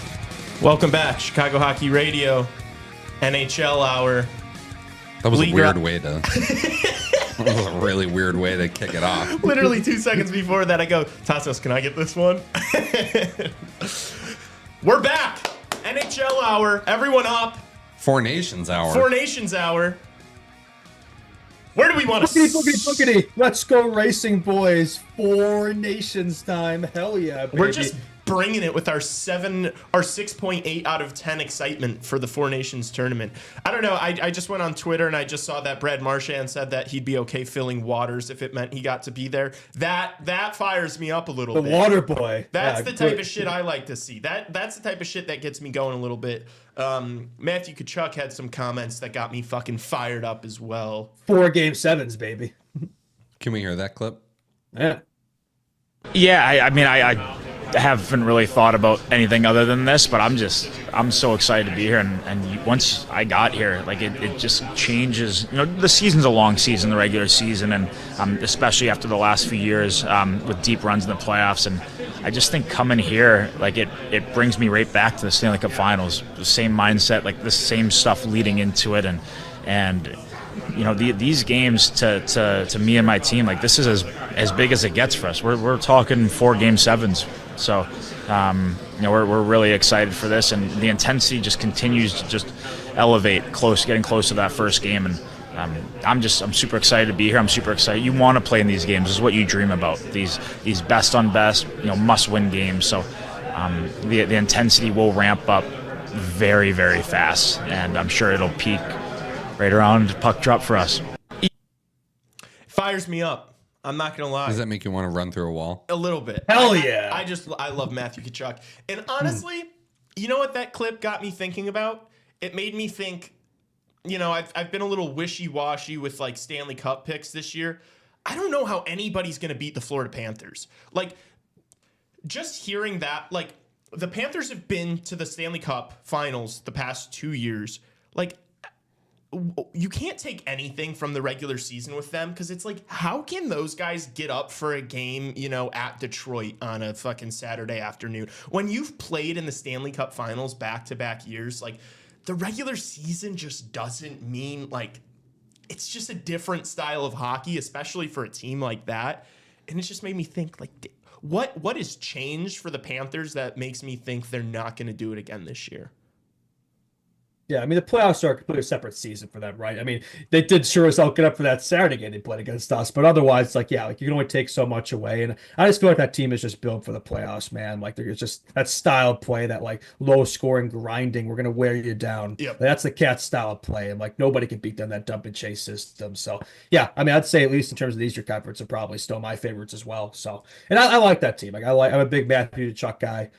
Welcome back, Chicago Hockey Radio, NHL Hour. That was a weird way to... That was a really weird way to kick it off. Literally 2 seconds before that, I go, Tassos, can I get this one? We're back! NHL Hour. Everyone up. Four Nations Hour. Four Nations Hour. Where do we want to... Boogity. Let's go racing, boys. Four Nations time. Hell yeah, baby. We're just bringing it with our 6.8 out of 10 excitement for the Four Nations tournament. I don't know. I just went on Twitter and I just saw that Brad Marchand said that he'd be okay filling waters if it meant he got to be there. That fires me up a little bit. The water boy. That's the type of shit I like to see. That's the type of shit that gets me going a little bit. Matthew Tkachuk had some comments that got me fucking fired up as well. 4 Game 7s, baby. Can we hear that clip? Yeah. Yeah, I mean, I haven't really thought about anything other than this, but I'm so excited to be here. And once I got here, like it just changes. You know, the season's a long season, the regular season, and especially after the last few years with deep runs in the playoffs. And I just think coming here, like it brings me right back to the Stanley Cup Finals. The same mindset, like the same stuff leading into it, and you know, these games to me and my team, like this is as big as it gets for us. We're talking 4 Game 7s. So, you know, we're really excited for this, and the intensity just continues to just elevate, getting close to that first game. And I'm super excited to be here. I'm super excited. You want to play in these games. This is what you dream about. These best on best, you know, must-win games. So, the intensity will ramp up very, very fast, and I'm sure it'll peak right around puck drop for us. Fires me up. I'm not gonna lie. Does that make you want to run through a wall? A little bit. Hell yeah. I love Matthew Tkachuk. And honestly, you know what that clip got me thinking about? It made me think, you know, I've been a little wishy-washy with like Stanley Cup picks this year. I don't know how anybody's gonna beat the Florida Panthers. Like, just hearing that, like, the Panthers have been to the Stanley Cup finals the past 2 years. Like, you can't take anything from the regular season with them, because it's like, how can those guys get up for a game, you know, at Detroit on a fucking Saturday afternoon when you've played in the Stanley Cup Finals back-to-back years? Like, the regular season just doesn't mean, like, it's just a different style of hockey, especially for a team like that. And it just made me think, like, what has changed for the Panthers that makes me think they're not going to do it again this year? Yeah, I mean the playoffs are a completely separate season for them, right? I mean they did sure as hell get up for that Saturday game they played against us, but otherwise, like yeah, like you can only take so much away, and I just feel like that team is just built for the playoffs, man. Like there's just that style of play, that like low scoring grinding, we're gonna wear you down. Yep. That's the cat style of play, and like nobody can beat them that dump and chase system. So yeah, I mean I'd say at least in terms of the Eastern Conference, are probably still my favorites as well. So and I like that team. Like I'm a big Matthew Chuck guy.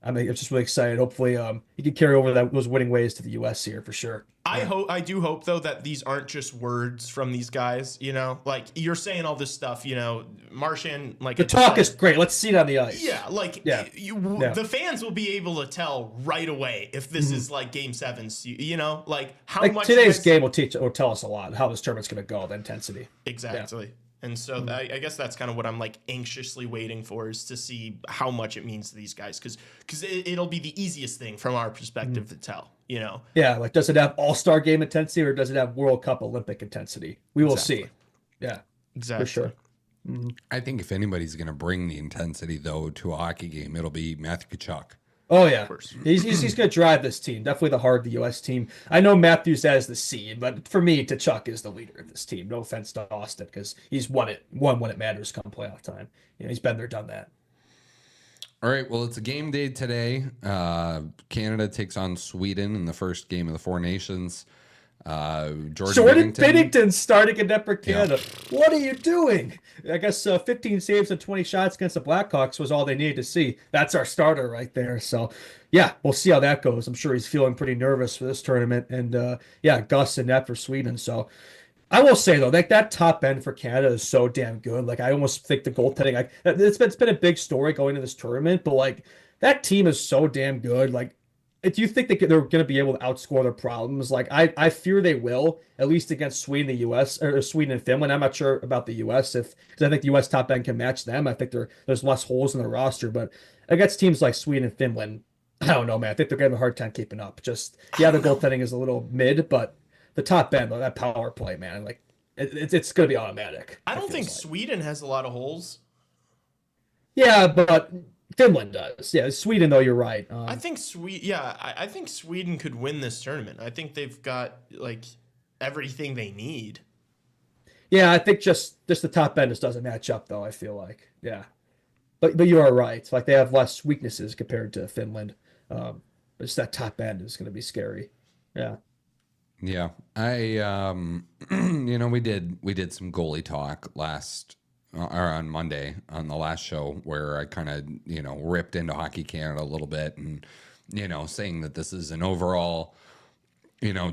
I'm just really excited. Hopefully, he can carry over those winning ways to the U.S. here for sure. I do hope though that these aren't just words from these guys. You know, like you're saying all this stuff. You know, Martian, like the talk is great. Let's see it on the ice. Yeah, like the fans will be able to tell right away if this is like Game 7s. You know, like how like much today's game will tell us a lot how this tournament's going to go. The intensity. Exactly. Yeah. And so I guess that's kind of what I'm like anxiously waiting for, is to see how much it means to these guys, because it'll be the easiest thing from our perspective to tell, you know? Yeah, like does it have all-star game intensity or does it have World Cup Olympic intensity? We will see. Yeah, exactly. For sure. I think if anybody's going to bring the intensity, though, to a hockey game, it'll be Matthew Tkachuk. Oh, yeah. He's going to drive this team. Definitely the heart of the U.S. team. I know Matthews as the seed, but for me, Tkachuk is the leader of this team. No offense to Austin, because he's won when it matters come playoff time. You know, he's been there, done that. All right, well, it's a game day today. Canada takes on Sweden in the first game of the Four Nations. Jordan Binnington starting in net for Canada. Yeah. What are you doing? I guess 15 saves and 20 shots against the Blackhawks was all they needed to see. That's our starter right there. So, yeah, we'll see how that goes. I'm sure he's feeling pretty nervous for this tournament. And, Gus in net for Sweden. So, I will say, though, like that top end for Canada is so damn good. Like, I almost think the goaltending, like, it's been a big story going into this tournament. But, like, that team is so damn good. Like, do you think they're going to be able to outscore their problems? Like, I fear they will, at least against Sweden, the U.S., or Sweden and Finland. I'm not sure about the U.S. because I think the U.S. top end can match them. I think there's less holes in the roster. But against teams like Sweden and Finland, I don't know, man. I think they're going to have a hard time keeping up. The goaltending is a little mid, but the top end, that power play, man, like it's going to be automatic. I don't think Sweden has a lot of holes. Yeah, but Finland does. Yeah, Sweden, though, you're right. I think I think Sweden could win this tournament. I think they've got like everything they need. Yeah, I think just the top end just doesn't match up, though. I feel like, yeah, but you are right. It's like they have less weaknesses compared to Finland. But just that top end is going to be scary. Yeah. Yeah, we did some goalie talk on Monday on the last show, where I kind of, ripped into Hockey Canada a little bit and, saying that this is an overall,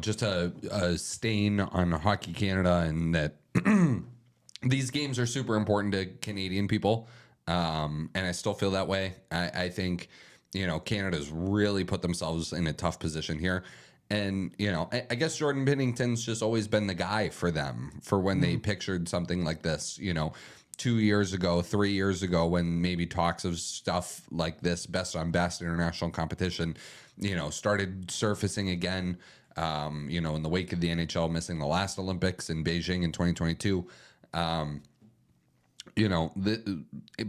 just a stain on Hockey Canada, and that these games are super important to Canadian people. And I still feel that way. I think, Canada's really put themselves in a tough position here. And, I guess Jordan Binnington's just always been the guy for them for when they pictured something like this, 2 years ago, 3 years ago, when maybe talks of stuff like this, best on best international competition, started surfacing again, in the wake of the NHL missing the last Olympics in Beijing in 2022.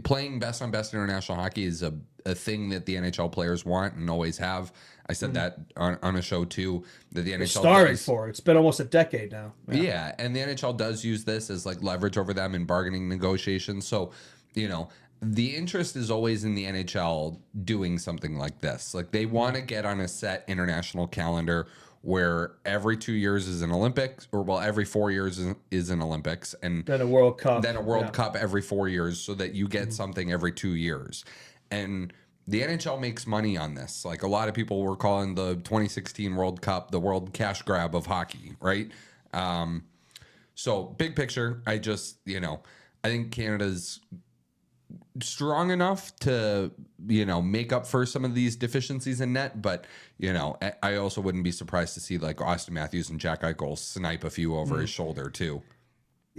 Playing best on best international hockey is a thing that the NHL players want and always have. I said that on a show too, that the NHL started for. It's been almost a decade now. Yeah, and the NHL does use this as like leverage over them in bargaining negotiations. So, the interest is always in the NHL doing something like this. Like they want to get on a set international calendar where every 2 years is an Olympics, or every 4 years is an Olympics, and then a World Cup, Cup every 4 years, so that you get something every 2 years. And the NHL makes money on this. Like a lot of people were calling the 2016 World Cup the world cash grab of hockey, right? So big picture, I think Canada's strong enough to, make up for some of these deficiencies in net. But, I also wouldn't be surprised to see like Austin Matthews and Jack Eichel snipe a few over his shoulder too.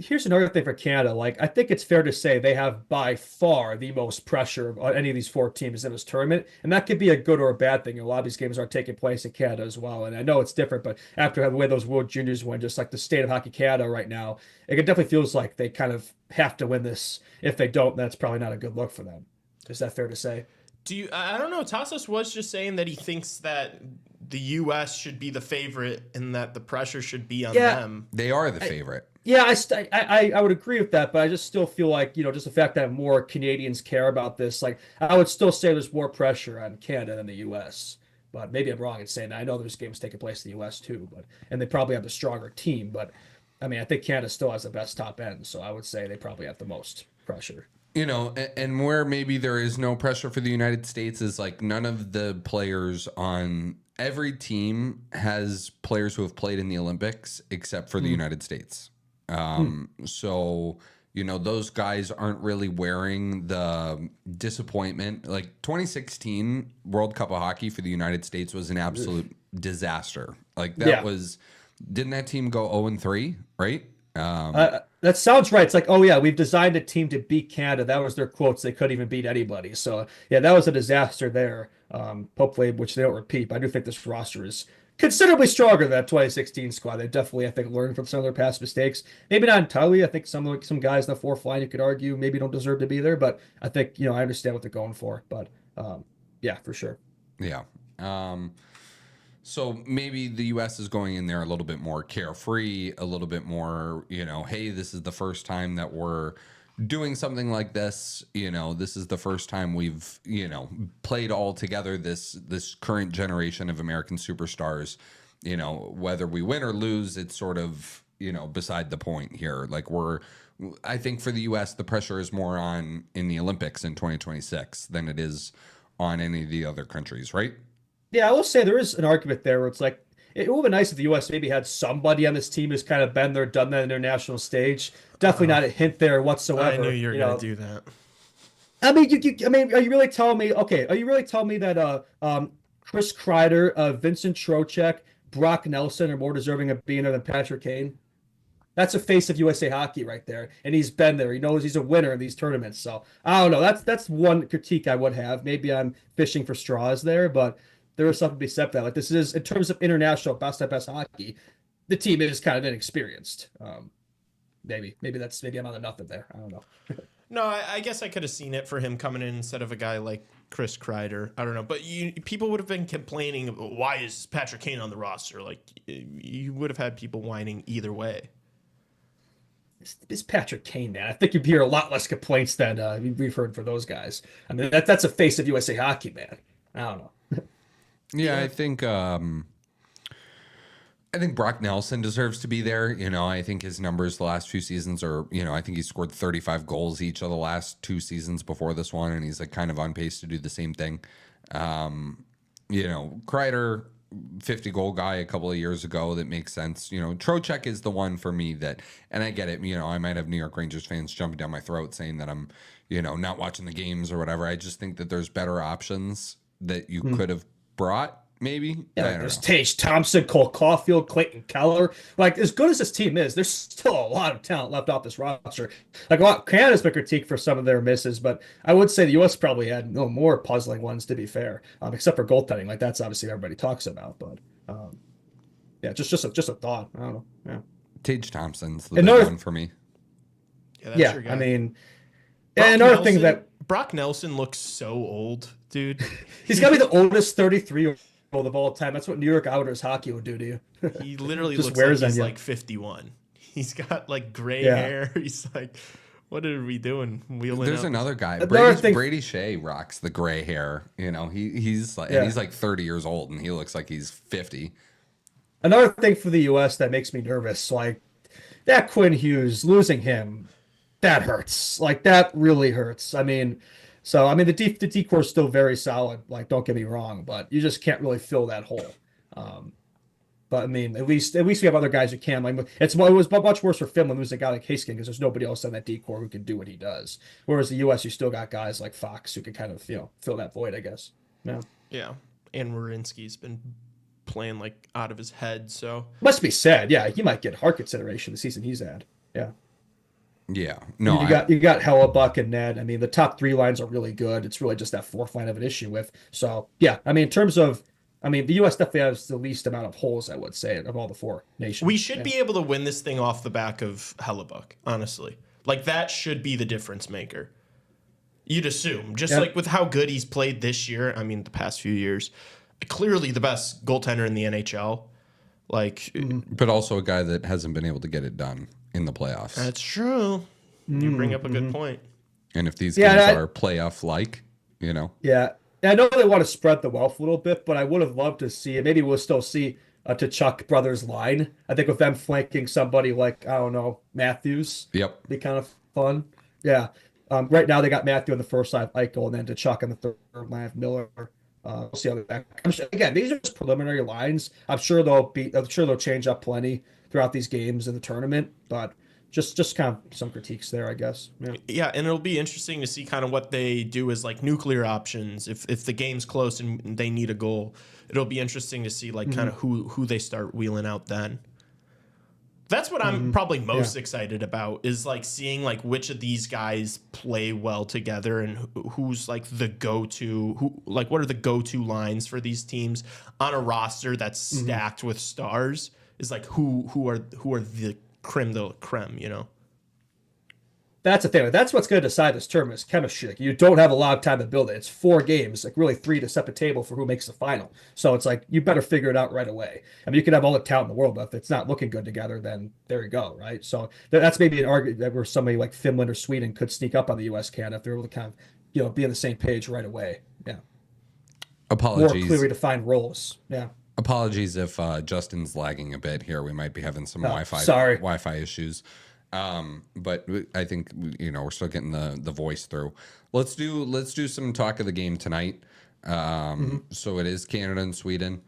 Here's another thing for Canada. Like, I think it's fair to say they have by far the most pressure on any of these four teams in this tournament. And that could be a good or a bad thing. A lot of these games are taking place in Canada as well. And I know it's different, but after the way those World Juniors went, just like the state of Hockey Canada right now, it definitely feels like they kind of have to win this. If they don't, that's probably not a good look for them. Is that fair to say? I don't know. Tassos was just saying that he thinks that the U.S. should be the favorite and that the pressure should be on them. They are the favorite. Yeah, I would agree with that, but I just still feel like, just the fact that more Canadians care about this, like I would still say there's more pressure on Canada than the U.S. But maybe I'm wrong in saying that. I know there's games taking place in the U.S. too, and they probably have the stronger team. But I mean, I think Canada still has the best top end, so I would say they probably have the most pressure. And where maybe there is no pressure for the United States is like none of the players on every team has players who have played in the Olympics except for the United States. So, those guys aren't really wearing the disappointment. Like 2016 World Cup of Hockey for the United States was an absolute disaster. Like didn't that team go 0-3, right? That sounds right. It's like, oh yeah, we've designed a team to beat Canada. That was their quotes. They couldn't even beat anybody. So yeah, that was a disaster there. Hopefully, which they don't repeat. But I do think this roster is considerably stronger than that 2016 squad. They definitely, I think, learned from some of their past mistakes. Maybe not entirely. I think some guys in the fourth line, you could argue, maybe don't deserve to be there. But I think, I understand what they're going for. But yeah, for sure. Yeah. So maybe the U.S. is going in there a little bit more carefree, a little bit more, hey, this is the first time that we're doing something like this. This is the first time we've, played all together this current generation of American superstars. Whether we win or lose, it's sort of, beside the point here. Like I think for the U.S., the pressure is more on in the Olympics in 2026 than it is on any of the other countries, right? Yeah, I will say there is an argument there where it's like, it would have been nice if the U.S. maybe had somebody on this team who's kind of been there, done that in the international stage. Definitely not a hint there whatsoever. I knew you were going to do that. I mean, are you really telling me? Okay, are you really telling me that Chris Kreider, Vincent Trocheck, Brock Nelson are more deserving of being there than Patrick Kane? That's a face of USA hockey right there, and he's been there. He knows he's a winner in these tournaments. So I don't know. That's one critique I would have. Maybe I'm fishing for straws there, but there is something to be said for that. Like this is, in terms of international best hockey, the team is kind of inexperienced. Maybe I'm on the nothing there. I don't know. No, I guess I could have seen it for him coming in instead of a guy like Chris Kreider. I don't know, but people would have been complaining, why is Patrick Kane on the roster? Like you would have had people whining either way. It's Patrick Kane, man. I think you'd hear a lot less complaints than we've heard for those guys. I mean, that's a face of USA hockey, man. I don't know. Yeah, I think Brock Nelson deserves to be there. I think his numbers the last few seasons are, I think he scored 35 goals each of the last two seasons before this one, and he's like kind of on pace to do the same thing. Kreider, 50-goal guy a couple of years ago, that makes sense. Trocheck is the one for me that, and I get it, I might have New York Rangers fans jumping down my throat saying that I'm, not watching the games or whatever. I just think that there's better options that you could have brought, maybe. Yeah, there's Tage Thompson, Cole Caulfield, Clayton Keller. Like, as good as this team is, there's still a lot of talent left off this roster. Like, Canada's been critiqued for some of their misses, but I would say the U.S. probably had no more puzzling ones, to be fair, except for goaltending. Like, that's obviously what everybody talks about, but yeah, just a thought. I don't know. Yeah, Tage Thompson's the big one for me. Yeah, that's your guy. I mean, and another thing that Brock Nelson looks so old, dude. He's got to be the oldest 33-year-old of all time. That's what New York Islanders hockey would do to you. He literally looks like he's like 51. He's got like gray hair. He's like, what are we doing? There's another guy. Brady Shea rocks the gray hair. He's like, and he's like 30 years old, and he looks like he's 50. Another thing for the U.S. that makes me nervous, like that Quinn Hughes, losing him, that hurts. Like that really hurts. The decor is still very solid. Like, don't get me wrong, but you just can't really fill that hole. But I mean, at least we have other guys who can. Like, it was much worse for Finland losing a guy like Haskin because there's nobody else on that decor who can do what he does. Whereas the U.S., you still got guys like Fox who can kind of fill that void, I guess. Yeah. Yeah, and Werenski's been playing like out of his head. So must be said. Yeah, he might get heart consideration the season he's had. Yeah. Yeah, no. You got Hellebuck and Ned. I mean, the top three lines are really good. It's really just that fourth line of an issue with. So yeah, I mean, in terms of, the U.S. definitely has the least amount of holes, I would say, of all the four nations. We should be able to win this thing off the back of Hellebuck, honestly. Like that should be the difference maker. You'd assume, just like with how good he's played this year. I mean, the past few years, clearly the best goaltender in the NHL. Like, But also a guy that hasn't been able to get it done in the playoffs. that's true. You bring up a good point. And if these games are playoff-like, Yeah. I know they want to spread the wealth a little bit, but I would have loved to see, and maybe we'll still see a Tkachuk brothers line. I think with them flanking somebody like, I don't know, Matthews. Yep. Be kind of fun. Yeah. Right now they got Matthew on the first line of Eichel, and then Tkachuk on the third line of Miller. We'll see how that. Again, these are just preliminary lines. I'm sure they'll change up plenty throughout these games in the tournament, but just kind of some critiques there, I guess. Yeah, and it'll be interesting to see kind of what they do as like nuclear options. If the game's close and they need a goal, it'll be interesting to see like kind of who they start wheeling out then. That's what I'm probably most excited about, is like seeing like which of these guys play well together and who's like the go-to, what are the go-to lines for these teams on a roster that's stacked with stars, is like who are the creme de la creme, That's the thing. That's what's going to decide this tournament is chemistry. Like, you don't have a lot of time to build it. It's 4 games, like really 3 to set the table for who makes the final. So it's like you better figure it out right away. I mean, you can have all the talent in the world, but if it's not looking good together, then there you go, right? So that's maybe an argument that where somebody like Finland or Sweden could sneak up on the U.S. Canada if they're able to kind of be on the same page right away. Yeah. Apologies. More clearly defined roles. Yeah. Apologies if Justin's lagging a bit here. We might be having some Wi-Fi issues. But I think we're still getting the voice through. Let's do some talk of the game tonight. So it is Canada and Sweden.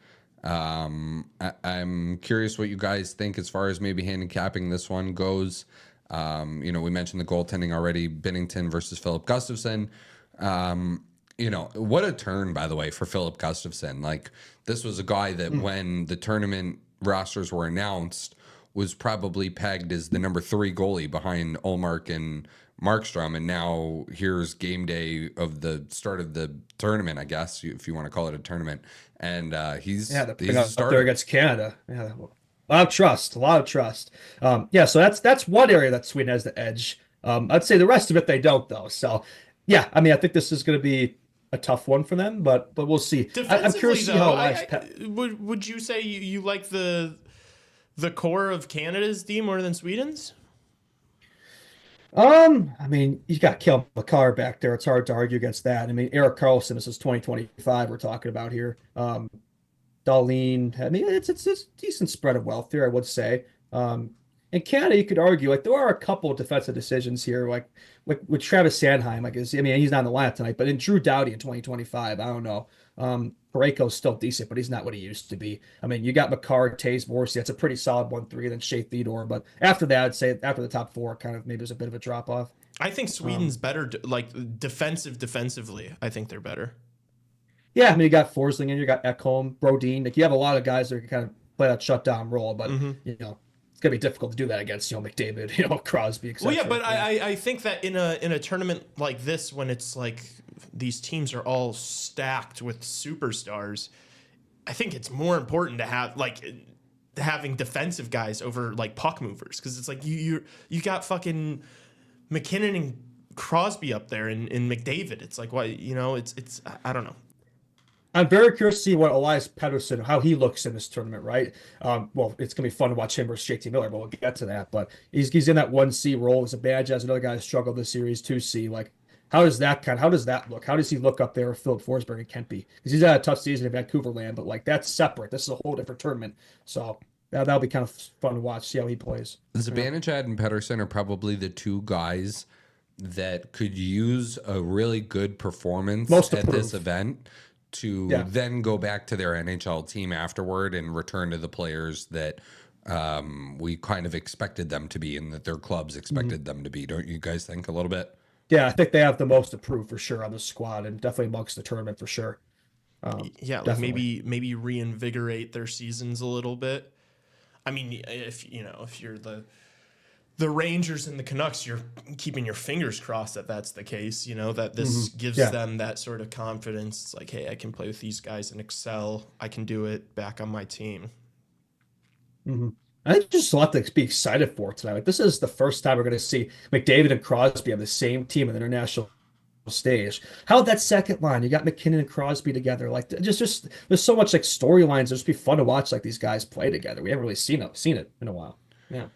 I'm curious what you guys think as far as maybe handicapping this one goes. We mentioned the goaltending already. Binnington versus Philip Gustafsson. What a turn, by the way, for Philip Gustafsson. Like, this was a guy that when the tournament rosters were announced was probably pegged as the number 3 goalie behind Ullmark and Markstrom, and now here's game day of the start of the tournament, I guess, if you want to call it a tournament, and he's up there against Canada. Yeah, a lot of trust. So that's one area that Sweden has the edge. I'd say the rest of it they don't, though. So yeah, I mean, I think this is going to be a tough one for them, but we'll see. I'm curious to see how would you say you like the core of Canada's D more than Sweden's? I mean, you got Kale McCarr back there. It's hard to argue against that. I mean, Erik Karlsson, this is 2025 we're talking about here. Dahlin, I mean, it's a decent spread of wealth here, I would say. In Canada, you could argue, like, there are a couple of defensive decisions here, like with Travis Sanheim. He's not on the line tonight, but in Drew Doughty in 2025, I don't know. Parayko's still decent, but he's not what he used to be. I mean, you got McCarr, Taves, Morrissey. That's a pretty solid 1-3, then Shea Theodore. But after that, I'd say after the top 4, kind of maybe there's a bit of a drop off. I think Sweden's better, like defensively. I think they're better. Yeah, I mean, you got Forsling and you got Ekholm, Brodin. Like, you have a lot of guys that can kind of play that shutdown role, but it's gonna be difficult to do that against McDavid, Crosby, etc. Well, yeah, but I think that in a tournament like this, when it's like these teams are all stacked with superstars, I think it's more important to have having defensive guys over like puck movers, because it's like you got fucking McKinnon and Crosby up there and McDavid. It's like, what, it's I don't know. I'm very curious to see what Elias Pettersson, how he looks in this tournament, right? Well, it's going to be fun to watch him versus JT Miller, but we'll get to that. But he's in that 1C role. As a badge as another guy who struggled this series, 2C. Like, how does that look? How does he look up there with Philip Forsberg and Kempe? Because he's had a tough season in Vancouver land, but like, that's separate. This is a whole different tournament. So that'll be kind of fun to watch, see how he plays. Zibanejad and Pettersson are probably the 2 guys that could use a really good performance at this event to then go back to their NHL team afterward and return to the players that we kind of expected them to be and that their clubs expected them to be. Don't you guys think a little bit? Yeah, I think they have the most to prove for sure on the squad, and definitely amongst the tournament for sure. Like maybe reinvigorate their seasons a little bit. I mean, if you're the Rangers and the Canucks, you're keeping your fingers crossed that that's the case, that this gives them that sort of confidence. It's like, hey, I can play with these guys and excel. I can do it back on my team. I think just a lot to be excited for tonight. Like, this is the first time we're going to see McDavid and Crosby on the same team in the International stage. How that second line, you got McKinnon and Crosby together, like just there's so much like storylines. It'll just be fun to watch like these guys play together. We haven't really seen it in a while. Yeah.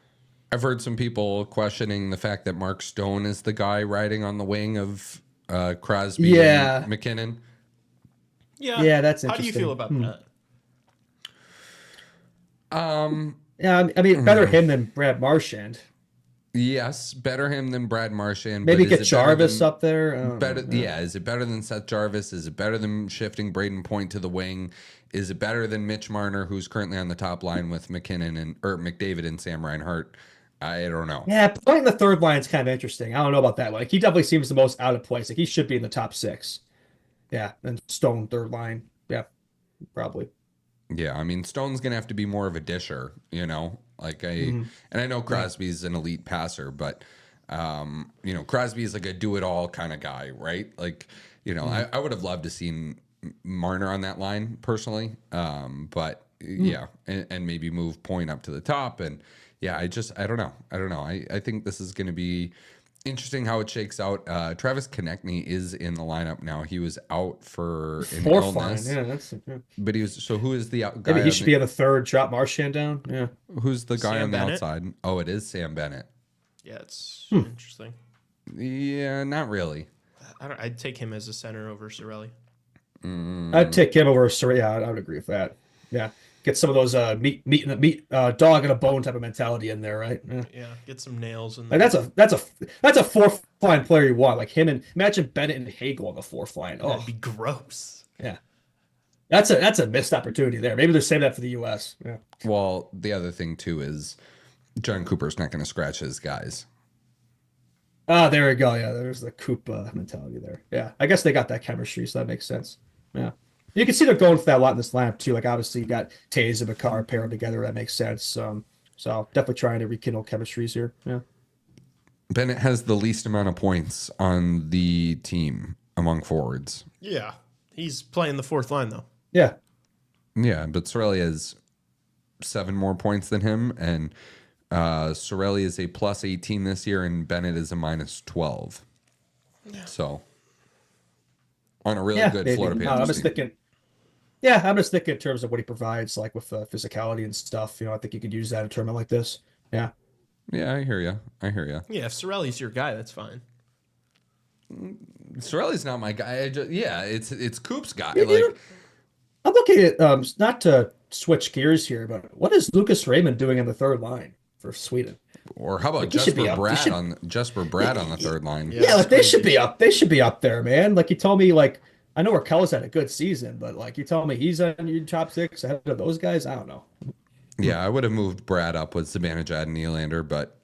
I've heard some people questioning the fact that Mark Stone is the guy riding on the wing of Crosby and McKinnon. Yeah, that's interesting. How do you feel about that? Yeah, I mean, better him than Brad Marchand. Yes, better him than Brad Marchand. Maybe get Jarvis up there. Is it better than Seth Jarvis? Is it better than shifting Braden Point to the wing? Is it better than Mitch Marner, who's currently on the top line with McKinnon or McDavid and Sam Reinhart? I don't know. Yeah, playing the third line is kind of interesting. I don't know about that. Like, he definitely seems the most out of place. Like, he should be in the top 6. Yeah, and Stone third line. Yeah, probably. Yeah, I mean, Stone's gonna have to be more of a disher, Like and I know Crosby's an elite passer, but Crosby is like a do-it-all kind of guy, right? Like, I would have loved to seen Marner on that line personally, but yeah, and maybe move Point up to the top, and yeah, I don't know. I think this is gonna be interesting how it shakes out. Travis Konechny is in the lineup now. He was out for an illness. But he was. So who is the guy? Maybe he should be on the third. Drop Marchand down. Yeah. Who's the guy Sam on the Bennett? outside? Oh, it is Sam Bennett. Yeah, it's interesting. Yeah, not really. I'd take him as a center over Cirelli. I'd take him over. Yeah, I would agree with that. Yeah. Get some of those meat dog and a bone type of mentality in there, right? Yeah, get some nails in there. there. That's a fourth line player you want, like him, and imagine Bennett and Hagel on the fourth line. Oh, that'd be gross. Yeah, that's a missed opportunity there. Maybe they're saving that for the U.S. Yeah. Well, the other thing too is John Cooper's not going to scratch his guys. Ah, there we go. Yeah, there's the Coop mentality there. Yeah, I guess they got that chemistry, so that makes sense. Yeah. You can see they're going for that a lot in this lineup too. Like obviously you got Taves and Makar paired together. That makes sense. So definitely trying to rekindle chemistries here. Yeah. Bennett has the least amount of points on the team among forwards. Yeah, he's playing the fourth line though. Yeah. Yeah, but Cirelli has 7 more points than him, and Cirelli is a plus 18 this year, and Bennett is a minus 12. Yeah. So on a really good Florida Panthers I'm just thinking. Yeah, I'm just thinking in terms of what he provides, like with physicality and stuff. I think you could use that in a tournament like this. Yeah. Yeah, I hear you. Yeah, if Cirelli's your guy, that's fine. Cirelli's not my guy. It's Coop's guy. I'm looking at not to switch gears here, but what is Lucas Raymond doing on the third line for Sweden? Or how about Jesper Bratt on the third line? Yeah, like they should be up. They should be up there, man. Like you told me, like I know Raquel's had a good season, but like you told me he's on your top 6 ahead of those guys. I don't know. Yeah, I would have moved Brad up with Zibanejad and Nylander, but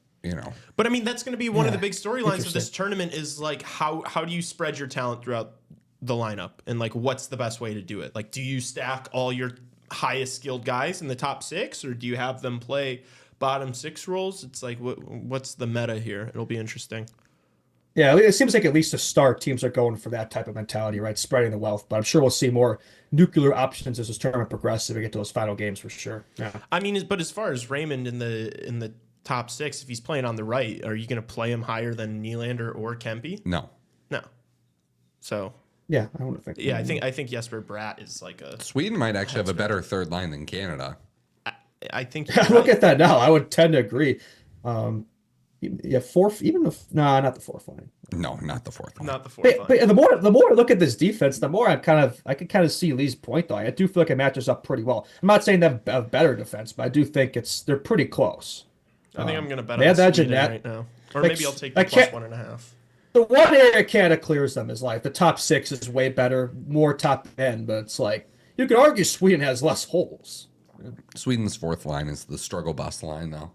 But I mean, that's going to be one of the big storylines of this tournament is like how do you spread your talent throughout the lineup, and like what's the best way to do it? Like, do you stack all your highest skilled guys in the top 6, or do you have them play bottom 6 roles? It's like what's the meta here? It'll be interesting. Yeah, it seems like at least to start, teams are going for that type of mentality, right? Spreading the wealth. But I'm sure we'll see more nuclear options as this tournament progresses. We get to those final games for sure. Yeah. I mean, but as far as Raymond in the top 6, if he's playing on the right, are you going to play him higher than Nylander or Kempe? No. So. Yeah, I want to think. Yeah, I think Jesper Bratt is like a. Sweden might actually have a better third line than Canada. I think. Look at that now. I would tend to agree. Yeah, fourth, even not the fourth line. No, not the fourth line. Not the fourth line. But the more I look at this defense, the more I can kind of see Lee's point though. I do feel like it matches up pretty well. I'm not saying they have better defense, but I do think they're pretty close. I think I'm going to bet on Sweden right now, or maybe I'll take the plus 1.5. The one area Canada clears them is like the top 6 is way better, more top end, but it's like you could argue Sweden has less holes. Sweden's fourth line is the struggle bus line though.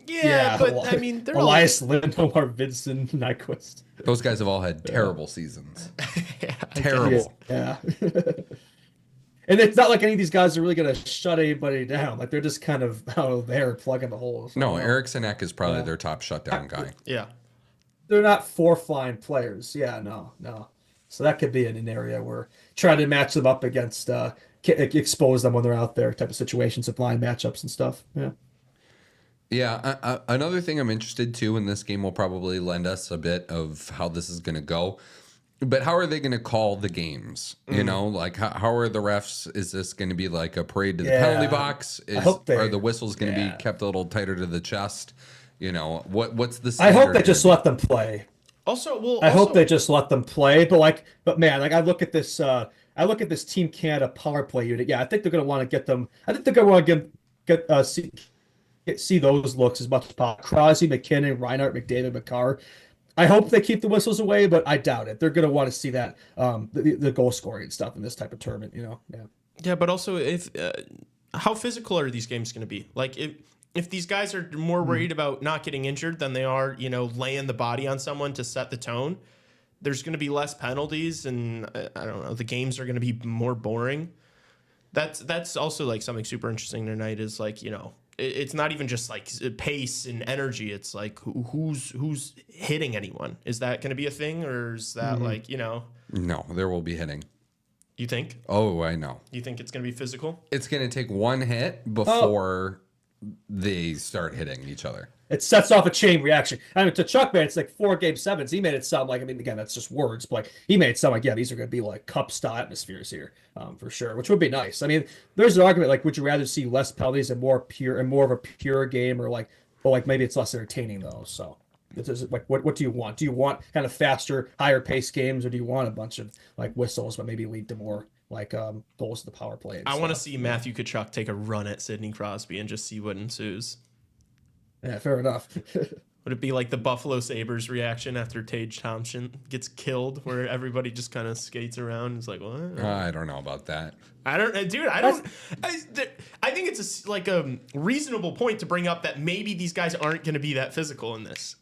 Yeah, but I mean, they're Elias Lindholm, Vincent Nyquist. Those guys have all had terrible seasons. Terrible. Yeah. And it's not like any of these guys are really going to shut anybody down. Like they're just kind of out there plugging the holes. No, Eriksson Ek is probably their top shutdown guy. Yeah. They're not fourth line players. Yeah, no. So that could be an area where trying to match them up against, expose them when they're out there type of situations of line matchups and stuff. Yeah. Yeah, another thing I'm interested to, and this game will probably lend us a bit of how this is going to go, But how are they going to call the games? You know, like how are the refs? Is this going to be like a parade to the penalty box? Are the whistles going to be kept a little tighter to the chest? You know, what's the I hope standard they just gonna let them play. Also, I hope they just let them play. But man, like I look at this Team Canada power play unit. Yeah, I think they're going to want to get them. I think they're going to want to see those looks as much as possible. Crosby, McKinnon, Reinhart, McDavid, McCarr. I hope they keep the whistles away, but I doubt it. They're going to want to see that the goal scoring and stuff in this type of tournament. You know, Yeah, but also if how physical are these games going to be? Like if these guys are more worried about not getting injured than they are, laying the body on someone to set the tone, there's going to be less penalties, and I don't know, the games are going to be more boring. That's also like something super interesting tonight is like, it's not even just like pace and energy. It's like who's hitting anyone. Is that going to be a thing, or is that like, No, there will be hitting. You think? Oh, I know. You think it's going to be physical? It's going to take one hit before they start hitting each other. it sets off a chain reaction. I mean, to Chuck, man, it's like 4 Game 7s. He made it sound like, I mean, again, that's just words, but like he made it sound like, yeah, these are going to be like cup style atmospheres here, for sure, which would be nice. I mean, there's an argument like, would you rather see less penalties and more of a pure game, or like, well, like maybe it's less entertaining though. So this is like, what do you want? Do you want kind of faster, higher pace games, or do you want a bunch of like whistles, but maybe lead to more like goals to the power play? I want to see Matthew Tkachuk take a run at Sidney Crosby and just see what ensues. Yeah, fair enough. Would it be like the Buffalo Sabres reaction after Tage Thompson gets killed, where everybody just kind of skates around and is like, what? I don't know about that. I don't, dude. I don't. I think it's like a reasonable point to bring up that maybe these guys aren't going to be that physical in this.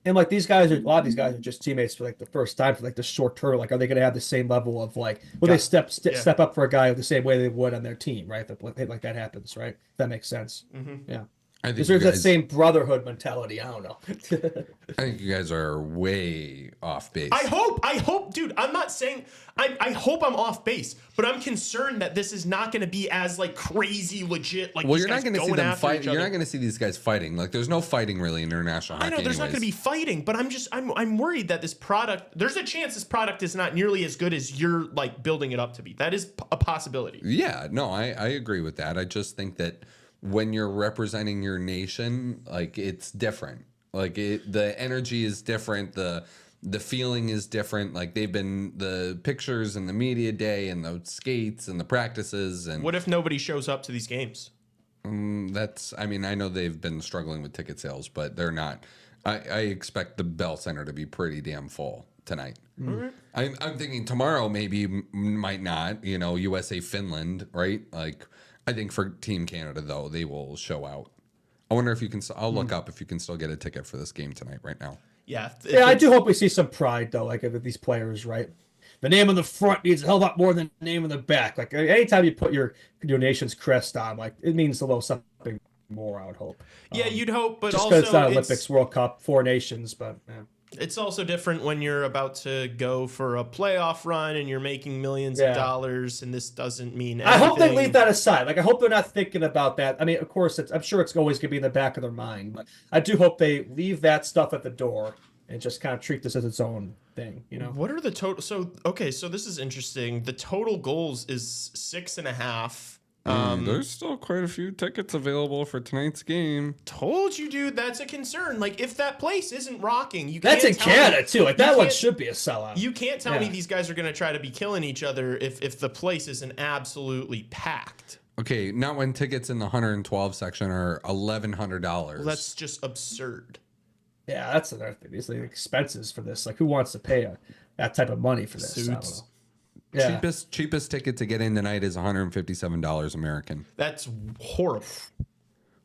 And like a lot of these guys are just teammates for like the first time for like the short term. Like, are they going to have the same level of like, will they step up for a guy the same way they would on their team, right? Like that happens, right? That makes sense. Mm-hmm. Yeah. There's that same brotherhood mentality. I don't know. I think you guys are way off base. I hope, dude. I'm not saying I hope I'm off base, but I'm concerned that this is not going to be as like crazy legit. Like, well, you're not going to see them fight. You're not going to see these guys fighting. Like, there's no fighting really in international hockey. I know there's not going to be fighting, but I'm worried that this product. There's a chance this product is not nearly as good as you're like building it up to be. That is a possibility. Yeah, no, I agree with that. I just think that when you're representing your nation, like, it's different. Like, the energy is different. The feeling is different. Like, they've been the pictures and the media day and the skates and the practices. And what if nobody shows up to these games? I mean, I know they've been struggling with ticket sales, but they're not. I expect the Bell Center to be pretty damn full tonight. Mm. I'm thinking tomorrow might not. USA Finland, right? Like, I think for Team Canada, though, they will show out. I wonder if you can. I'll look up if you can still get a ticket for this game tonight right now. Yeah. I do hope we see some pride, though, like of these players, right? The name on the front needs a hell lot more than the name on the back. Like, anytime you put your nation's crest on, like, it means a little something more, I would hope. Yeah, you'd hope, but just also because it's not Olympics, World Cup, 4 nations, but yeah. It's also different when you're about to go for a playoff run and you're making millions of dollars, and this doesn't mean anything. I hope they leave that aside. Like, I hope they're not thinking about that. I mean, of course, I'm sure it's always going to be in the back of their mind, but I do hope they leave that stuff at the door and just kind of treat this as its own thing, What are the total? So this is interesting. The total goals is 6.5. There's still quite a few tickets available for tonight's game. Told you, dude, that's a concern. Like, if that place isn't rocking, that's in Canada too. Like, that one should be a sellout. You can't tell me these guys are going to try to be killing each other if the place isn't absolutely packed. Okay, not when tickets in the 112 section are $1,100. Well, that's just absurd. Yeah, that's another thing. These are the expenses for this. Like, who wants to pay that type of money for this? Suits. I don't know. Yeah. Cheapest ticket to get in tonight is $157 American. That's horrible.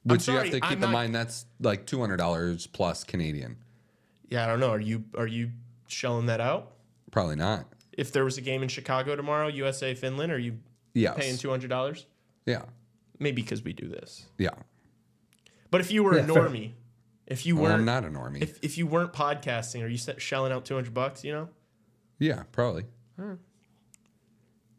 Which you have to keep in mind, that's like $200 plus Canadian. Yeah, I don't know. Are you shelling that out? Probably not. If there was a game in Chicago tomorrow, USA Finland, are you paying $200? Yeah. Maybe because we do this. Yeah. But if you were a normie, if you weren't, I'm not a normie. If you weren't podcasting, are you shelling out $200? Yeah, probably.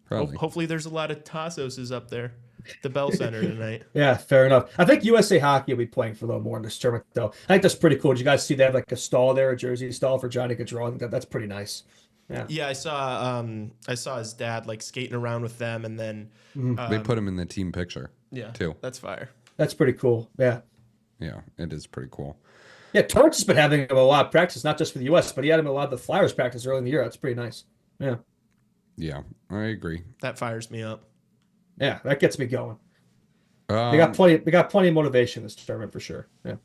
Probably. Hopefully, there's a lot of Tassoses up there. the Bell Center tonight. Yeah, fair enough. I think USA Hockey will be playing for a little more in this tournament, though. I think that's pretty cool. Did you guys see they have like a stall there, a jersey stall for Johnny Gaudreau? I think that's pretty nice. Yeah. Yeah, I saw his dad like skating around with them, and then They put him in the team picture. yeah, too. That's fire. That's pretty cool. Yeah. Yeah, it is pretty cool. Yeah, Torch has been having him a lot of practice, not just for the U.S., but he had him a lot of the Flyers practice early in the year. That's pretty nice. Yeah. Yeah, I agree. That fires me up. Yeah, that gets me going. They got plenty of motivation this tournament for sure. Yeah.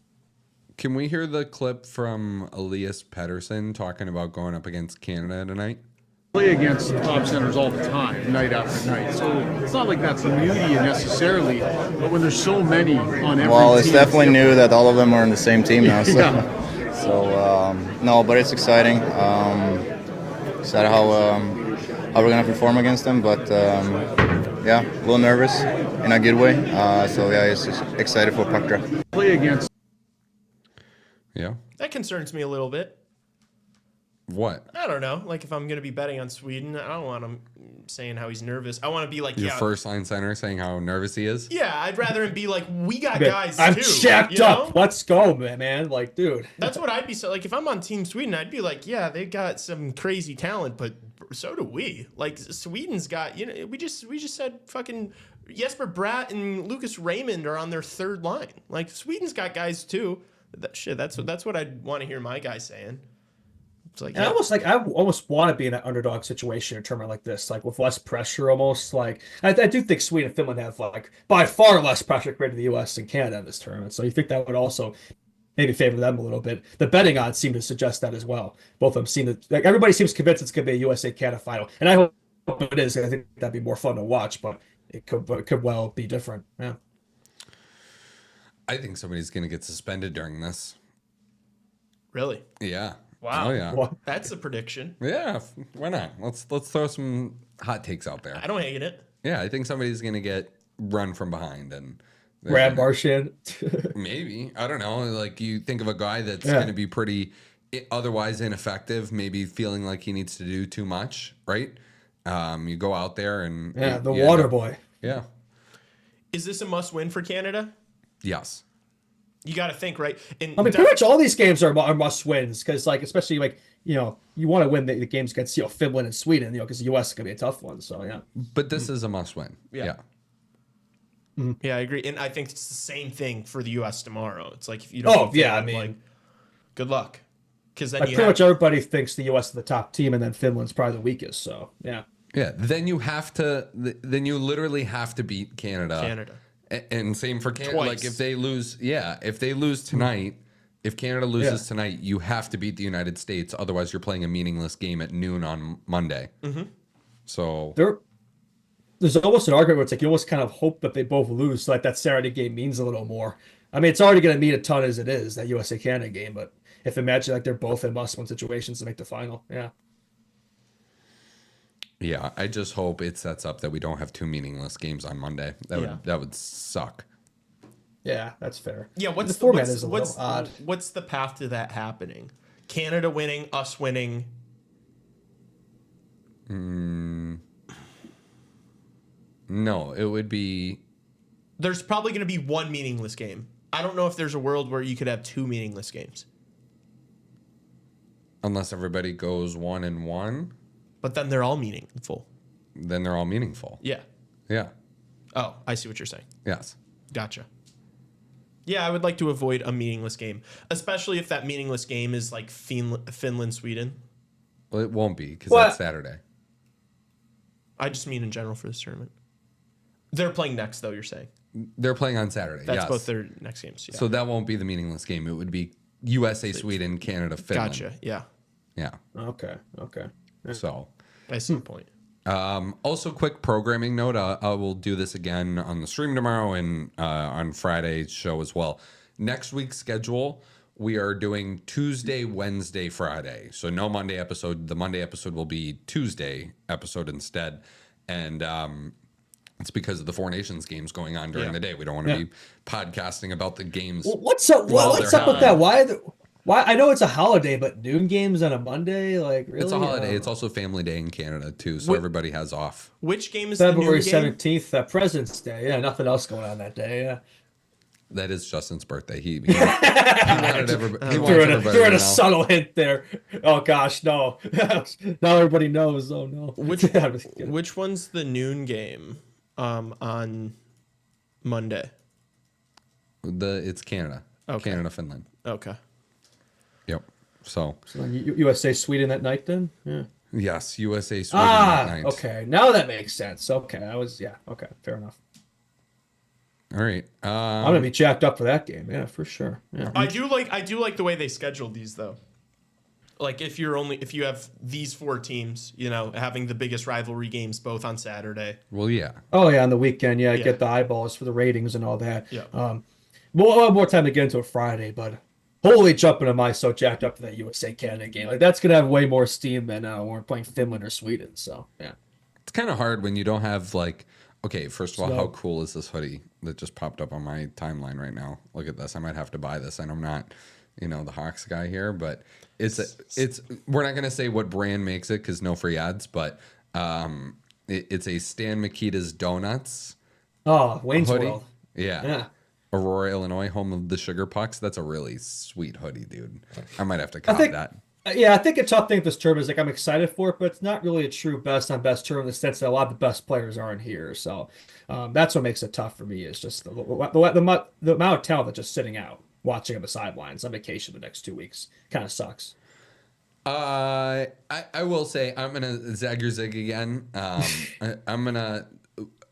Can we hear the clip from Elias Pettersson talking about going up against Canada tonight? Play against top centers all the time, night after night. So it's not like that's immunity necessarily, but when there's so many on every well, it's team, definitely new that all of them are in the same team now. So, Yeah. No, but it's exciting. Excited how we're gonna perform against them, but yeah, a little nervous in a good way. So yeah, it's just excited for puck draft. play against Yeah. That concerns me a little bit. What? I don't know. Like if I'm gonna be betting on Sweden, I don't want him saying how he's nervous. I want to be like, Your yeah, first line center saying how nervous he is? yeah. I'd rather him be like, we got Okay, guys I'm too. jacked you know? up. Let's go, man. Like, dude. That's what I'd be so like if I'm on Team Sweden, I'd be like, yeah, they got some crazy talent, but so do we. Like Sweden's got, we just said fucking Jesper Bratt and Lucas Raymond are on their third line. Like Sweden's got guys too. That's what I'd want to hear my guy saying. It's like, And I almost want to be in an underdog situation in a tournament like this, like with less pressure almost. Like I do think Sweden and Finland have like by far less pressure compared to the US and Canada in this tournament. So you think that would also maybe favor them a little bit. The betting odds seem to suggest that as well. Both of them seem to like everybody seems convinced it's gonna be a USA Canada final. And I hope it is. I think that'd be more fun to watch, but it could well be different. Yeah. I think somebody's going to get suspended during this. really? Yeah. Wow. Oh, yeah. What? That's a prediction. Yeah. Why not? Let's throw some hot takes out there. I don't hate it. Yeah, I think somebody's going to get run from behind and they're Brad gonna- Marchand. Maybe. I don't know. Like you think of a guy that's Yeah. going to be pretty otherwise ineffective, maybe feeling like he needs to do too much, right? You go out there and Yeah, the you end water up- boy. Yeah. Is this a must-win for Canada? Yes. You got to think, right? And I mean, pretty much all these games are must wins because, like, especially like you want to win the games against Finland and Sweden, because the U.S. is gonna be a tough one. So yeah, But this is a must-win. Yeah. Yeah, I agree, and I think it's the same thing for the U.S. tomorrow. It's like if you don't, Oh, beat yeah, I Finland, mean- like, good luck, because then like you pretty have much everybody thinks the U.S. is the top team, and then Finland's probably the weakest. So yeah, Yeah. Then you have to. Then you literally have to beat Canada. Canada. And same for Canada. Twice. Like if they lose, if they lose tonight, if Canada loses tonight, you have to beat the United States. Otherwise, you're playing a meaningless game at noon on Monday. Mm-hmm. So there's almost an argument where it's like you almost kind of hope that they both lose, so like that Saturday game means a little more. I mean, it's already going to mean a ton as it is, that USA Canada game, but if imagine like they're both in must-win situations to make the final, yeah. yeah, I just hope it sets up that we don't have two meaningless games on Monday. That would suck. Yeah, that's fair. Yeah, the format is a little what's odd. What's the path to that happening? Canada winning, us winning. No, it would be. There's probably going to be one meaningless game. I don't know if there's a world where you could have two meaningless games. Unless everybody goes 1-1, But then they're all meaningful. then they're all meaningful. Yeah. Yeah. Oh, I see what you're saying. Yes. Gotcha. Yeah, I would like to avoid a meaningless game, especially if that meaningless game is like Finland, Sweden. Well, it won't be because What? that's Saturday. I just mean in general for this tournament. They're playing next, though, you're saying. They're playing on Saturday. That's yes. both their next games. Yeah. So that won't be the meaningless game. It would be USA, Sweden, Canada, Finland. Gotcha. Yeah. Yeah. Okay. So, I see the point. also quick programming note. I will do this again on the stream tomorrow and on Friday's show as well. Next week's schedule, we are doing Tuesday, Wednesday, Friday. So no Monday episode. The Monday episode will be Tuesday episode instead. And it's because of the Four Nations games going on during the day. We don't want to be podcasting about the games. Well, what's up? while What's they're up with happening. that? Why? I know it's a holiday, but noon games on a Monday, like really? It's a holiday. It's also Family Day in Canada too, so everybody has off. Which game is the February noon game? 17th, President's Day. Yeah, nothing else going on that day. Yeah. That is Justin's birthday. He wanted everybody. He wants Threw everybody in to a know. subtle hint there. Oh gosh, no. Now everybody knows. Oh no. Which one's the noon game on Monday? It's Canada. Okay. Canada, Finland. Okay. Yep. So USA Sweden that night then? Yeah. yes, USA Sweden that night. Okay. Now that makes sense. Okay. Okay, fair enough. All right. I'm gonna be jacked up for that game. Yeah, for sure. Yeah. I do like the way they scheduled these though. Like if you have these 4 teams, having the biggest rivalry games both on Saturday. Well, yeah. Oh yeah, on the weekend, Yeah. get the eyeballs for the ratings and all that. Yeah. We'll have more time to get into a Friday, but holy jumping am I so jacked up for that USA Canada game. Like that's gonna have way more steam than when we're playing Finland or Sweden. So yeah. It's kind of hard when you don't have like. Okay, first of all, So- how cool is this hoodie that just popped up on my timeline right now? Look at this. I might have to buy this, and I'm not, the Hawks guy here, but it's we're not gonna say what brand makes it because no free ads, but it's a Stan Mikita's Donuts Oh, Wayne's hoodie. World. Yeah. Yeah. Aurora, Illinois, home of the Sugar Pucks. That's a really sweet hoodie, dude. I might have to cop that. Yeah, I think a tough thing with this tournament is like I'm excited for it, but it's not really a true best on best tournament in the sense that a lot of the best players aren't here. So that's what makes it tough for me is just the amount of talent that's just sitting out, watching on the sidelines on vacation the next 2 weeks. Kind of sucks. I will say I'm gonna zag your zig again. I'm gonna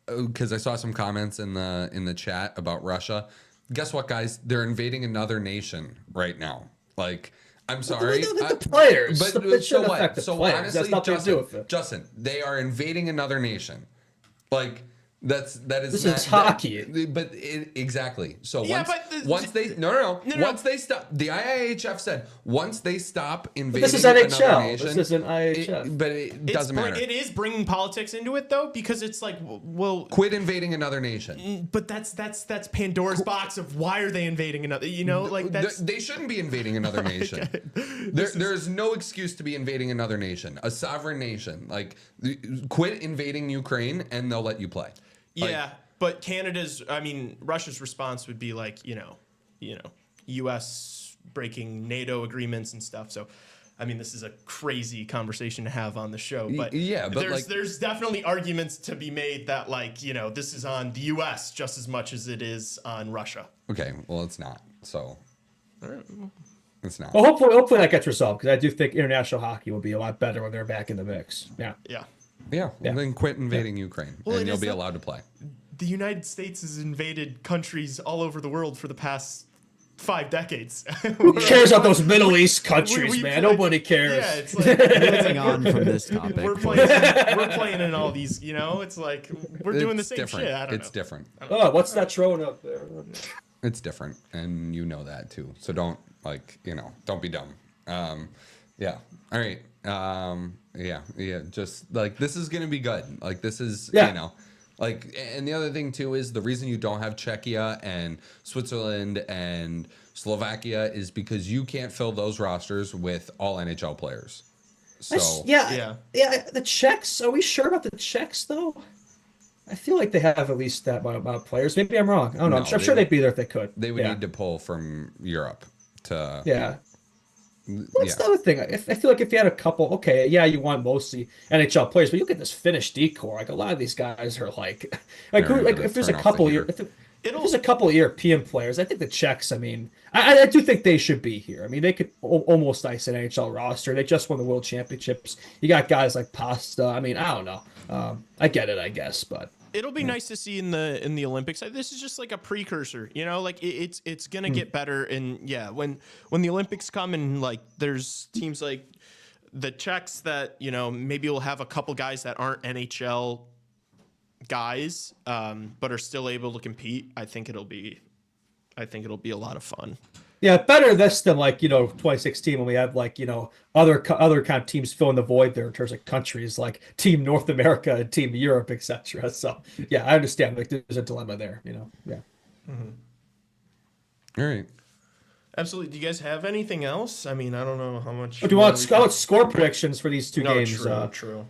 because I saw some comments in the chat about Russia. Guess what, guys? They're invading another nation right now. Like, I'm sorry, The players, but it so shouldn't affect what? the So players. honestly, That's nothing to do with it. Justin, they are invading another nation. Like that is This not, is hockey. Exactly. So Yeah, once but no. Once they stop, the IIHF said once they stop invading This is another NHL. nation, This isn't IHF. but it doesn't matter. It is bringing politics into it though, because it's like, well, Quit invading another nation. but that's Pandora's box of why are they invading another? Like that's They shouldn't be invading another nation. There is no excuse to be invading another nation, a sovereign nation. Like, quit invading Ukraine, and they'll let you play. yeah. But Russia's response would be like, U.S. breaking NATO agreements and stuff. So, this is a crazy conversation to have on the show. But yeah, but there's definitely arguments to be made that this is on the U.S. just as much as it is on Russia. Okay, well, it's not. So, it's not. Well, hopefully that gets resolved because I do think international hockey will be a lot better when they're back in the mix. Yeah. Yeah. Yeah, well, then quit invading Ukraine, Well, and you'll is be that- allowed to play. The United States has invaded countries all over the world for the past 5 decades. Who cares about those Middle East countries, we man? play- Nobody cares. Yeah, it's like Moving on from this topic. we're playing in all these. It's like we're doing the It's same different. shit. I don't It's know. different. Oh, what's that throwing up there? It's different, and you know that too. So don't don't be dumb. Yeah. All right. Yeah. Just like this is gonna be good. Like this is and the other thing too is the reason you don't have Czechia and Switzerland and Slovakia is because you can't fill those rosters with all NHL players. So Yeah. The Czechs. Are we sure about the Czechs though? I feel like they have at least that amount of players. Maybe I'm wrong. I don't know. No, I'm sure they'd be there if they could. they would need to pull from Europe to Yeah. What's the other thing? I feel like if you had a couple, okay, yeah, you want mostly NHL players, but you get this Finnish decor. Like a lot of these guys are like if there's a turn off couple the year, heater. if there's a couple of European players, I think the Czechs. I do think they should be here. They could almost ice an NHL roster. They just won the World Championships. You got guys like Pasta. I don't know. I get it, I guess, but. It'll be nice to see in the Olympics. This is just like a precursor, it's gonna get better. And yeah, when the Olympics come and there's teams like the Czechs that maybe will have a couple guys that aren't NHL guys, but are still able to compete. I think it'll be a lot of fun. Yeah, better this than 2016 when we had other kind of teams filling the void there in terms of countries like Team North America and Team Europe, etc. So yeah, I understand there's a dilemma there. Yeah. All right. Absolutely. Do you guys have anything else? I mean, I don't know how much. Do you want score predictions for these two games? True.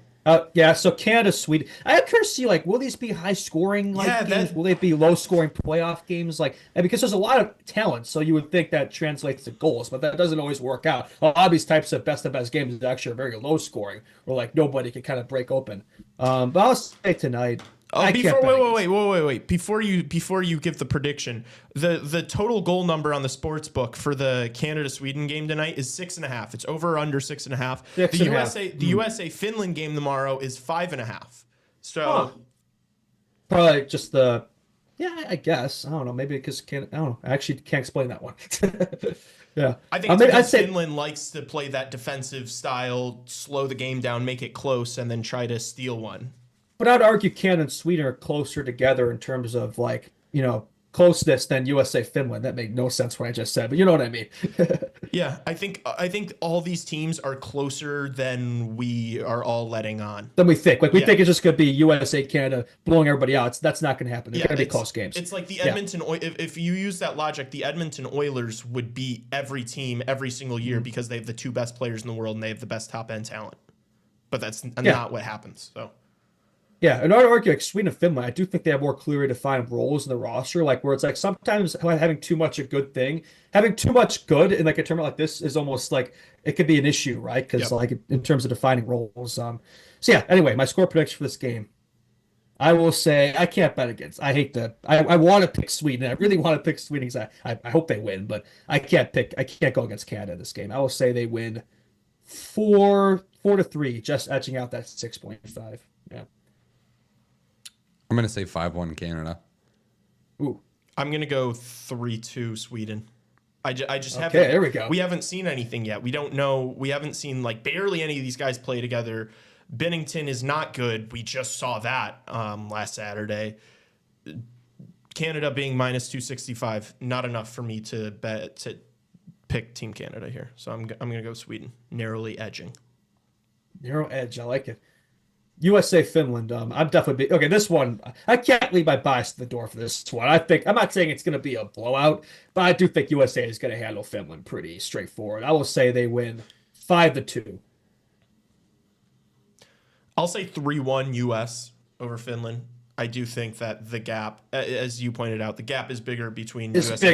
Yeah, so Canada, Sweden. I am curious to see, like, will these be high scoring games? Will they be low scoring playoff games? Like, and because there's a lot of talent, so you would think that translates to goals, but that doesn't always work out. A lot of these types of best games actually are very low scoring, where like nobody can kind of break open. But I'll say tonight. Wait. Before you give the prediction, the total goal number on the sports book for the Canada-Sweden game tonight is 6.5. It's over or under 6.5. The USA Finland game tomorrow is 5.5. So probably just I guess I don't know. Maybe because I don't know. I actually can't explain that one. Yeah, I think I'd say Finland likes to play that defensive style, slow the game down, make it close, and then try to steal one. But I'd argue Canada and Sweden are closer together in terms of closeness than USA Finland. That made no sense what I just said, but you know what I mean. Yeah, I think all these teams are closer than we are all letting on. Than we think. We think it's just going to be USA Canada blowing everybody out. That's not going to happen. They're going to be close games. It's like the Edmonton. If you use that logic, the Edmonton Oilers would beat every team every single year because they have the two best players in the world and they have the best top end talent. But that's not what happens. So. Yeah, and I'd argue like Sweden and Finland, I do think they have more clearly defined roles in the roster, like where it's like sometimes having too much a good thing, having too much good in like a tournament like this is almost like it could be an issue, right? Because like in terms of defining roles. So yeah, anyway, my score prediction for this game, I will say I can't bet against. I hate that. I want to pick Sweden. I really want to pick Sweden because I hope they win, but I can't go against Canada in this game. I will say they win 4-3, just edging out that 6.5. Yeah. I'm going to say 5-1 Canada. Ooh. I'm going to go 3-2 Sweden. I just haven't. Okay, there we go. We haven't seen anything yet. We don't know. We haven't seen like barely any of these guys play together. Bennington is not good. We just saw that last Saturday. Canada being minus 265, not enough for me to pick Team Canada here. So I'm going to go Sweden, narrowly edging. Narrow edge, I like it. USA Finland. I'm definitely okay. This one, I can't leave my bias at the door for this one. I'm not saying it's going to be a blowout, but I do think USA is going to handle Finland pretty straightforward. I will say they win 5-2. I'll say 3-1 US over Finland. I do think that the gap, as you pointed out, the gap is bigger between USA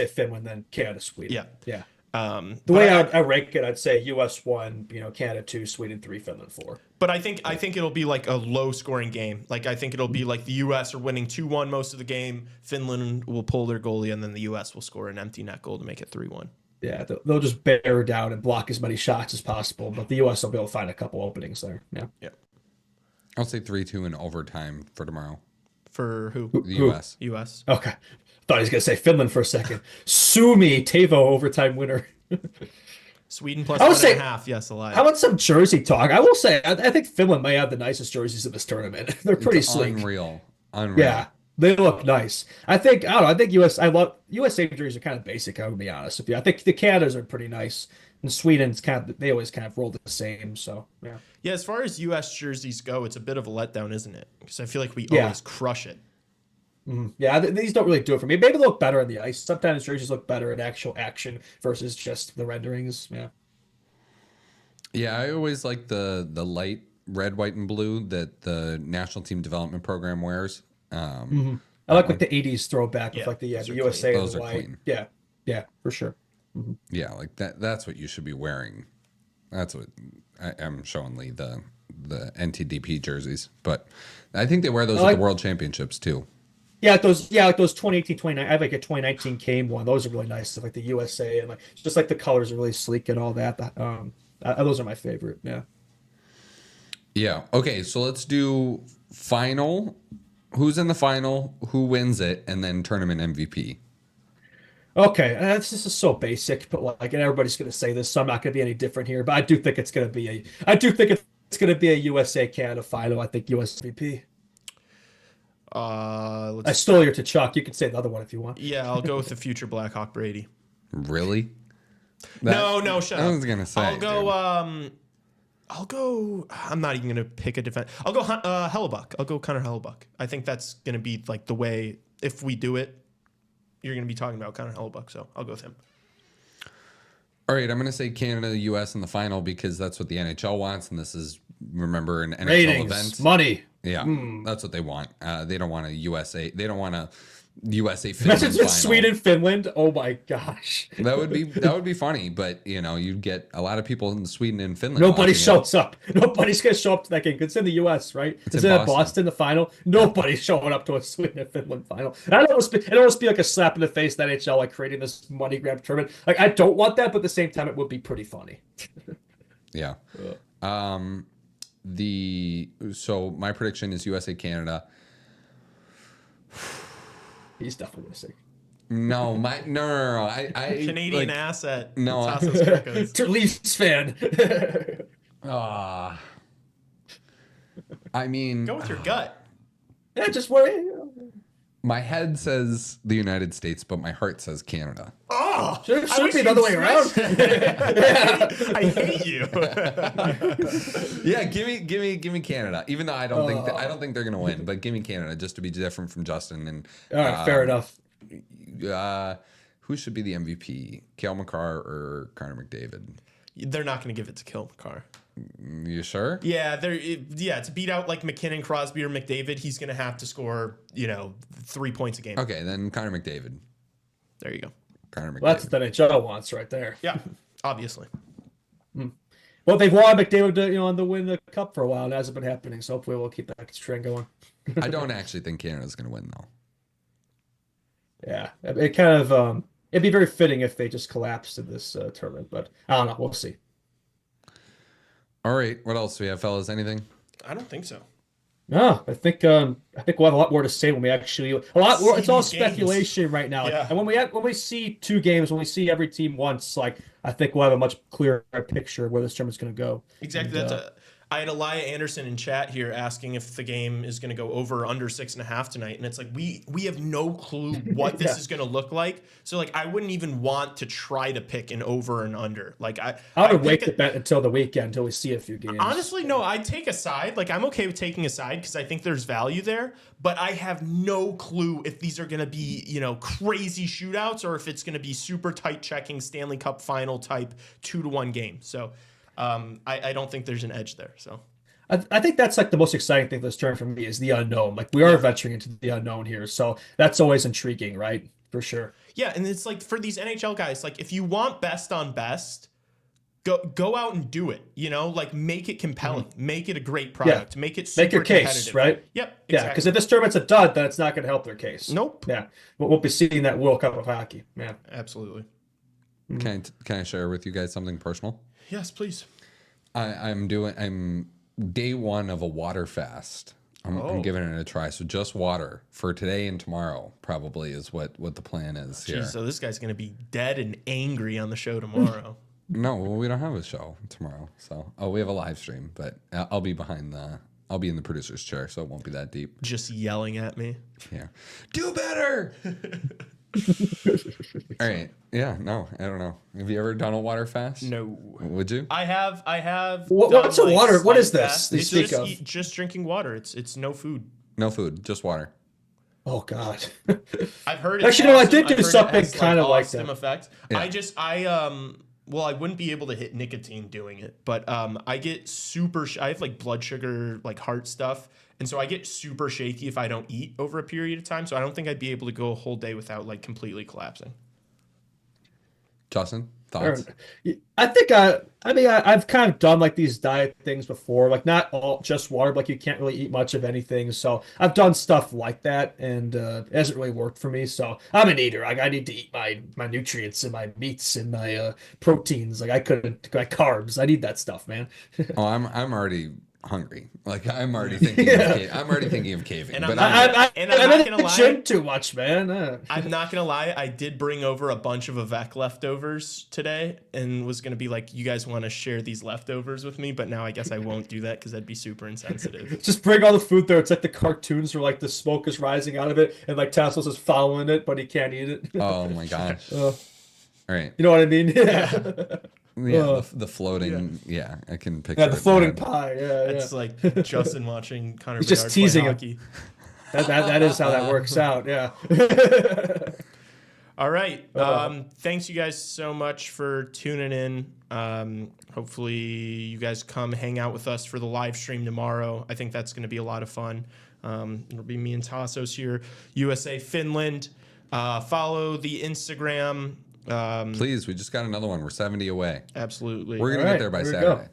Finland than Canada Sweden. Yeah. The way I rank it, I'd say US 1, Canada 2, Sweden 3, Finland 4. But I think it'll be like a low scoring game. Like I think it'll be like the US are winning 2-1 most of the game. Finland will pull their goalie, and then the US will score an empty net goal to make it 3-1. Yeah, they'll just bear down and block as many shots as possible, but the US will be able to find a couple openings there. Yeah. I'll say 3-2 in overtime for tomorrow. For who? The US. US. Okay. Thought he was going to say Finland for a second. Sue me, Tavo overtime winner. Sweden plus 1.5. Yes, alive. How about some jersey talk? I will say, I think Finland may have the nicest jerseys in this tournament. They're pretty sleek. Unreal. Yeah, they look nice. I think USA jerseys are kind of basic, I would be honest with you. I think the Canadas are pretty nice. And Sweden's they always kind of roll the same. So, yeah. Yeah, as far as US jerseys go, it's a bit of a letdown, isn't it? Because I feel like we always crush it. Yeah, these don't really do it for me. Maybe they look better on the ice. Sometimes jerseys look better in actual action versus just the renderings. Yeah. Yeah, I always like the light red, white, and blue that the national team development program wears. I like the 80s throwback with the USA and the white. Clean. Yeah, for sure. Mm-hmm. Yeah, like that's what you should be wearing. That's what I'm showing Lee the NTDP jerseys, but I think they wear those at the World Championships too. Yeah, those 2018, 2019. I have like a 2019 game one. Those are really nice, like the USA, and like just like the colors are really sleek and all that. Those are my favorite. Yeah. Yeah. Okay, so let's do final. Who's in the final? Who wins it? And then tournament MVP. Okay, this is so basic, but and everybody's going to say this, so I'm not going to be any different here. But I do think it's going to be a USA Canada final. I think US MVP. I stole your to Chuck. You can say the other one if you want. Yeah, I'll go with the future Blackhawk Brady. Really? No, shut up. I was gonna say. I'll go. I'm not even gonna pick a defense. I'll go Hellebuck. I'll go Connor Hellebuck. I think that's gonna be like the way if we do it. you're going to be talking about Connor Hellebuck, so I'll go with him. All right, I'm going to say Canada, U.S. in the final because that's what the NHL wants, and this is, remember, an NHL Ratings, event. money. Yeah, that's what they want. They don't want a USA. They don't want a USA Finland Imagine final. Sweden, Finland. Oh my gosh. That would be funny, but you'd get a lot of people in Sweden and Finland. Nobody watching shows up. Nobody's gonna show up to that game. It's in the U.S., right? It's in Boston, the final. Nobody's showing up to a Sweden and Finland final. And I don't want to be like a slap in the face that NHL, like creating this money grab tournament. Like I don't want that, but at the same time, it would be pretty funny. Yeah. So my prediction is USA Canada. He's definitely missing. No. I Canadian asset. No, Tassos Leafs fan. I mean, go with your gut. Yeah, just worry. My head says the United States, but my heart says Canada. Oh, should be the other way around. I hate you. Yeah, give me Canada. Even though I don't think they're gonna win, but give me Canada just to be different from Justin. And all right, fair enough. Who should be the MVP? Cale Makar or Connor McDavid? They're not going to give it to Cale Makar. You sure? Yeah, to beat out like McKinnon, Crosby, or McDavid, he's going to have to score 3 points a game. Okay, then Connor McDavid. There you go. Connor McDavid. Well, that's what the NHL wants right there. Yeah, obviously. Well, they've wanted McDavid to win the cup for a while, and it hasn't been happening. So hopefully we'll keep that trend going. I don't actually think Canada's going to win though. Yeah, it kind of it'd be very fitting if they just collapsed in this tournament, but I don't know. We'll see. All right, what else do we have, fellas? Anything? I don't think so. No, I think we'll have a lot more to say when we actually a lot more. It's all these speculation right now. Yeah. And when we see 2 games, when we see every team once, like I think we'll have a much clearer picture of where this tournament's going to go. Exactly. And, I had Elia Anderson in chat here asking if the game is going to go over or under 6.5 tonight, and it's like we have no clue what this is going to look like. So like I wouldn't even want to try to pick an over and under. Like I would wait to bet until the weekend until we see a few games. Honestly, no, I'd take a side. Like I'm okay with taking a side because I think there's value there, but I have no clue if these are going to be crazy shootouts or if it's going to be super tight checking Stanley Cup final type 2-1 game. So. I don't think there's an edge there. So I think that's like the most exciting thing this tournament for me is the unknown. Like we are venturing into the unknown here. So that's always intriguing, right? For sure. Yeah. And it's like for these NHL guys, like if you want best on best, go out and do it, like make it compelling, make it a great product, make it super make your case, right? Yep. Exactly. Yeah. Because if this tournament's a dud, then it's not going to help their case. Nope. Yeah. We'll be seeing that World Cup of hockey. Yeah. Absolutely. Can I share with you guys something personal? Yes, please. I'm day 1 of a water fast. I'm giving it a try. So just water for today and tomorrow probably is what the plan is here. So this guy's going to be dead and angry on the show tomorrow. No, well, we don't have a show tomorrow. So we have a live stream, but I'll be I'll be in the producer's chair, so it won't be that deep. Just yelling at me. Yeah. Do better. All right. Yeah. No, I don't know. Have you ever done a water fast? No. Would you? I have. What's a water? What is fast. this? It's just drinking water. It's no food. No food, just water. Oh God. I've heard it. Actually, no, I did do something kind of like that. Effect. Yeah. Well, I wouldn't be able to hit nicotine doing it, but I get super. I have like blood sugar, like heart stuff, and so I get super shaky if I don't eat over a period of time. So I don't think I'd be able to go a whole day without like completely collapsing. Justin, thoughts? I think I've kind of done like these diet things before, like not all just water, but like you can't really eat much of anything. So I've done stuff like that, and it hasn't really worked for me. So I'm an eater. Like I need to eat my nutrients and my meats and my proteins. Like I couldn't, my carbs. I need that stuff, man. Oh, I'm already hungry. Like I'm already thinking. I'm already thinking of caving. And but I'm not gonna lie. Gym too much, man. I'm not gonna lie. I did bring over a bunch of Avec leftovers today, and was gonna be like, "You guys want to share these leftovers with me?" But now I guess I won't do that because that'd be super insensitive. Just bring all the food there. It's like the cartoons where like the smoke is rising out of it, and like Tassos is following it, but he can't eat it. Oh my gosh! All right. You know what I mean? Yeah. Yeah, the floating. Yeah, I can picture. The floating pie. Yeah, It's like Justin watching Connor He's Bedard just teasing play him. hockey. That is how that works out. Yeah. All right. Thanks you guys so much for tuning in. Hopefully you guys come hang out with us for the live stream tomorrow. I think that's going to be a lot of fun. It'll be me and Tassos here, USA Finland. Follow the Instagram. Please, we just got another one. We're 70 away. Absolutely. We're going to get there by Saturday.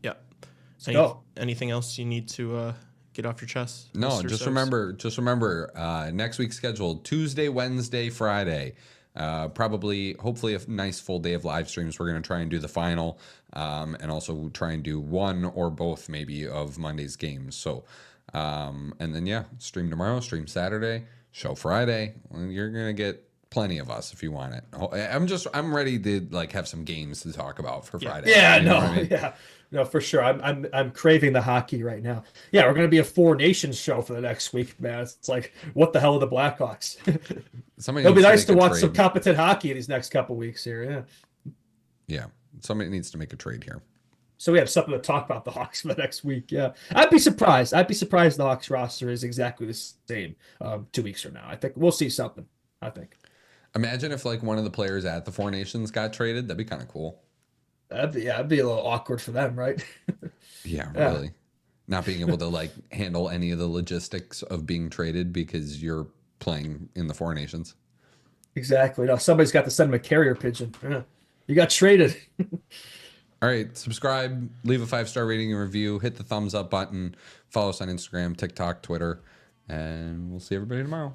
Yeah. Anything else you need to get off your chest? No, Mr. just Stokes? remember, next week's scheduled Tuesday, Wednesday, Friday. Hopefully a nice full day of live streams. We're going to try and do the final, and also try and do one or both maybe of Monday's games. So, and then stream tomorrow, stream Saturday, show Friday. You're going to get plenty of us if you want it. I'm ready to like have some games to talk about for Friday. Yeah, you know what I mean? No, for sure. I'm craving the hockey right now. Yeah, we're gonna be a Four Nations show for the next week, man. It's like, what the hell are the Blackhawks? It'll be nice to watch some competent hockey these next couple weeks here. Yeah, somebody needs to make a trade here. So we have something to talk about the Hawks for the next week. Yeah, I'd be surprised. The Hawks roster is exactly the same 2 weeks from now. I think we'll see something. I think. Imagine if like one of the players at the Four Nations got traded. That'd be kind of cool. That'd be a little awkward for them, right? Yeah, really. Not being able to like handle any of the logistics of being traded because you're playing in the Four Nations. Exactly. No, somebody's got to send them a carrier pigeon. Yeah. You got traded. All right, subscribe, leave a 5-star rating and review, hit the thumbs up button, follow us on Instagram, TikTok, Twitter, and we'll see everybody tomorrow.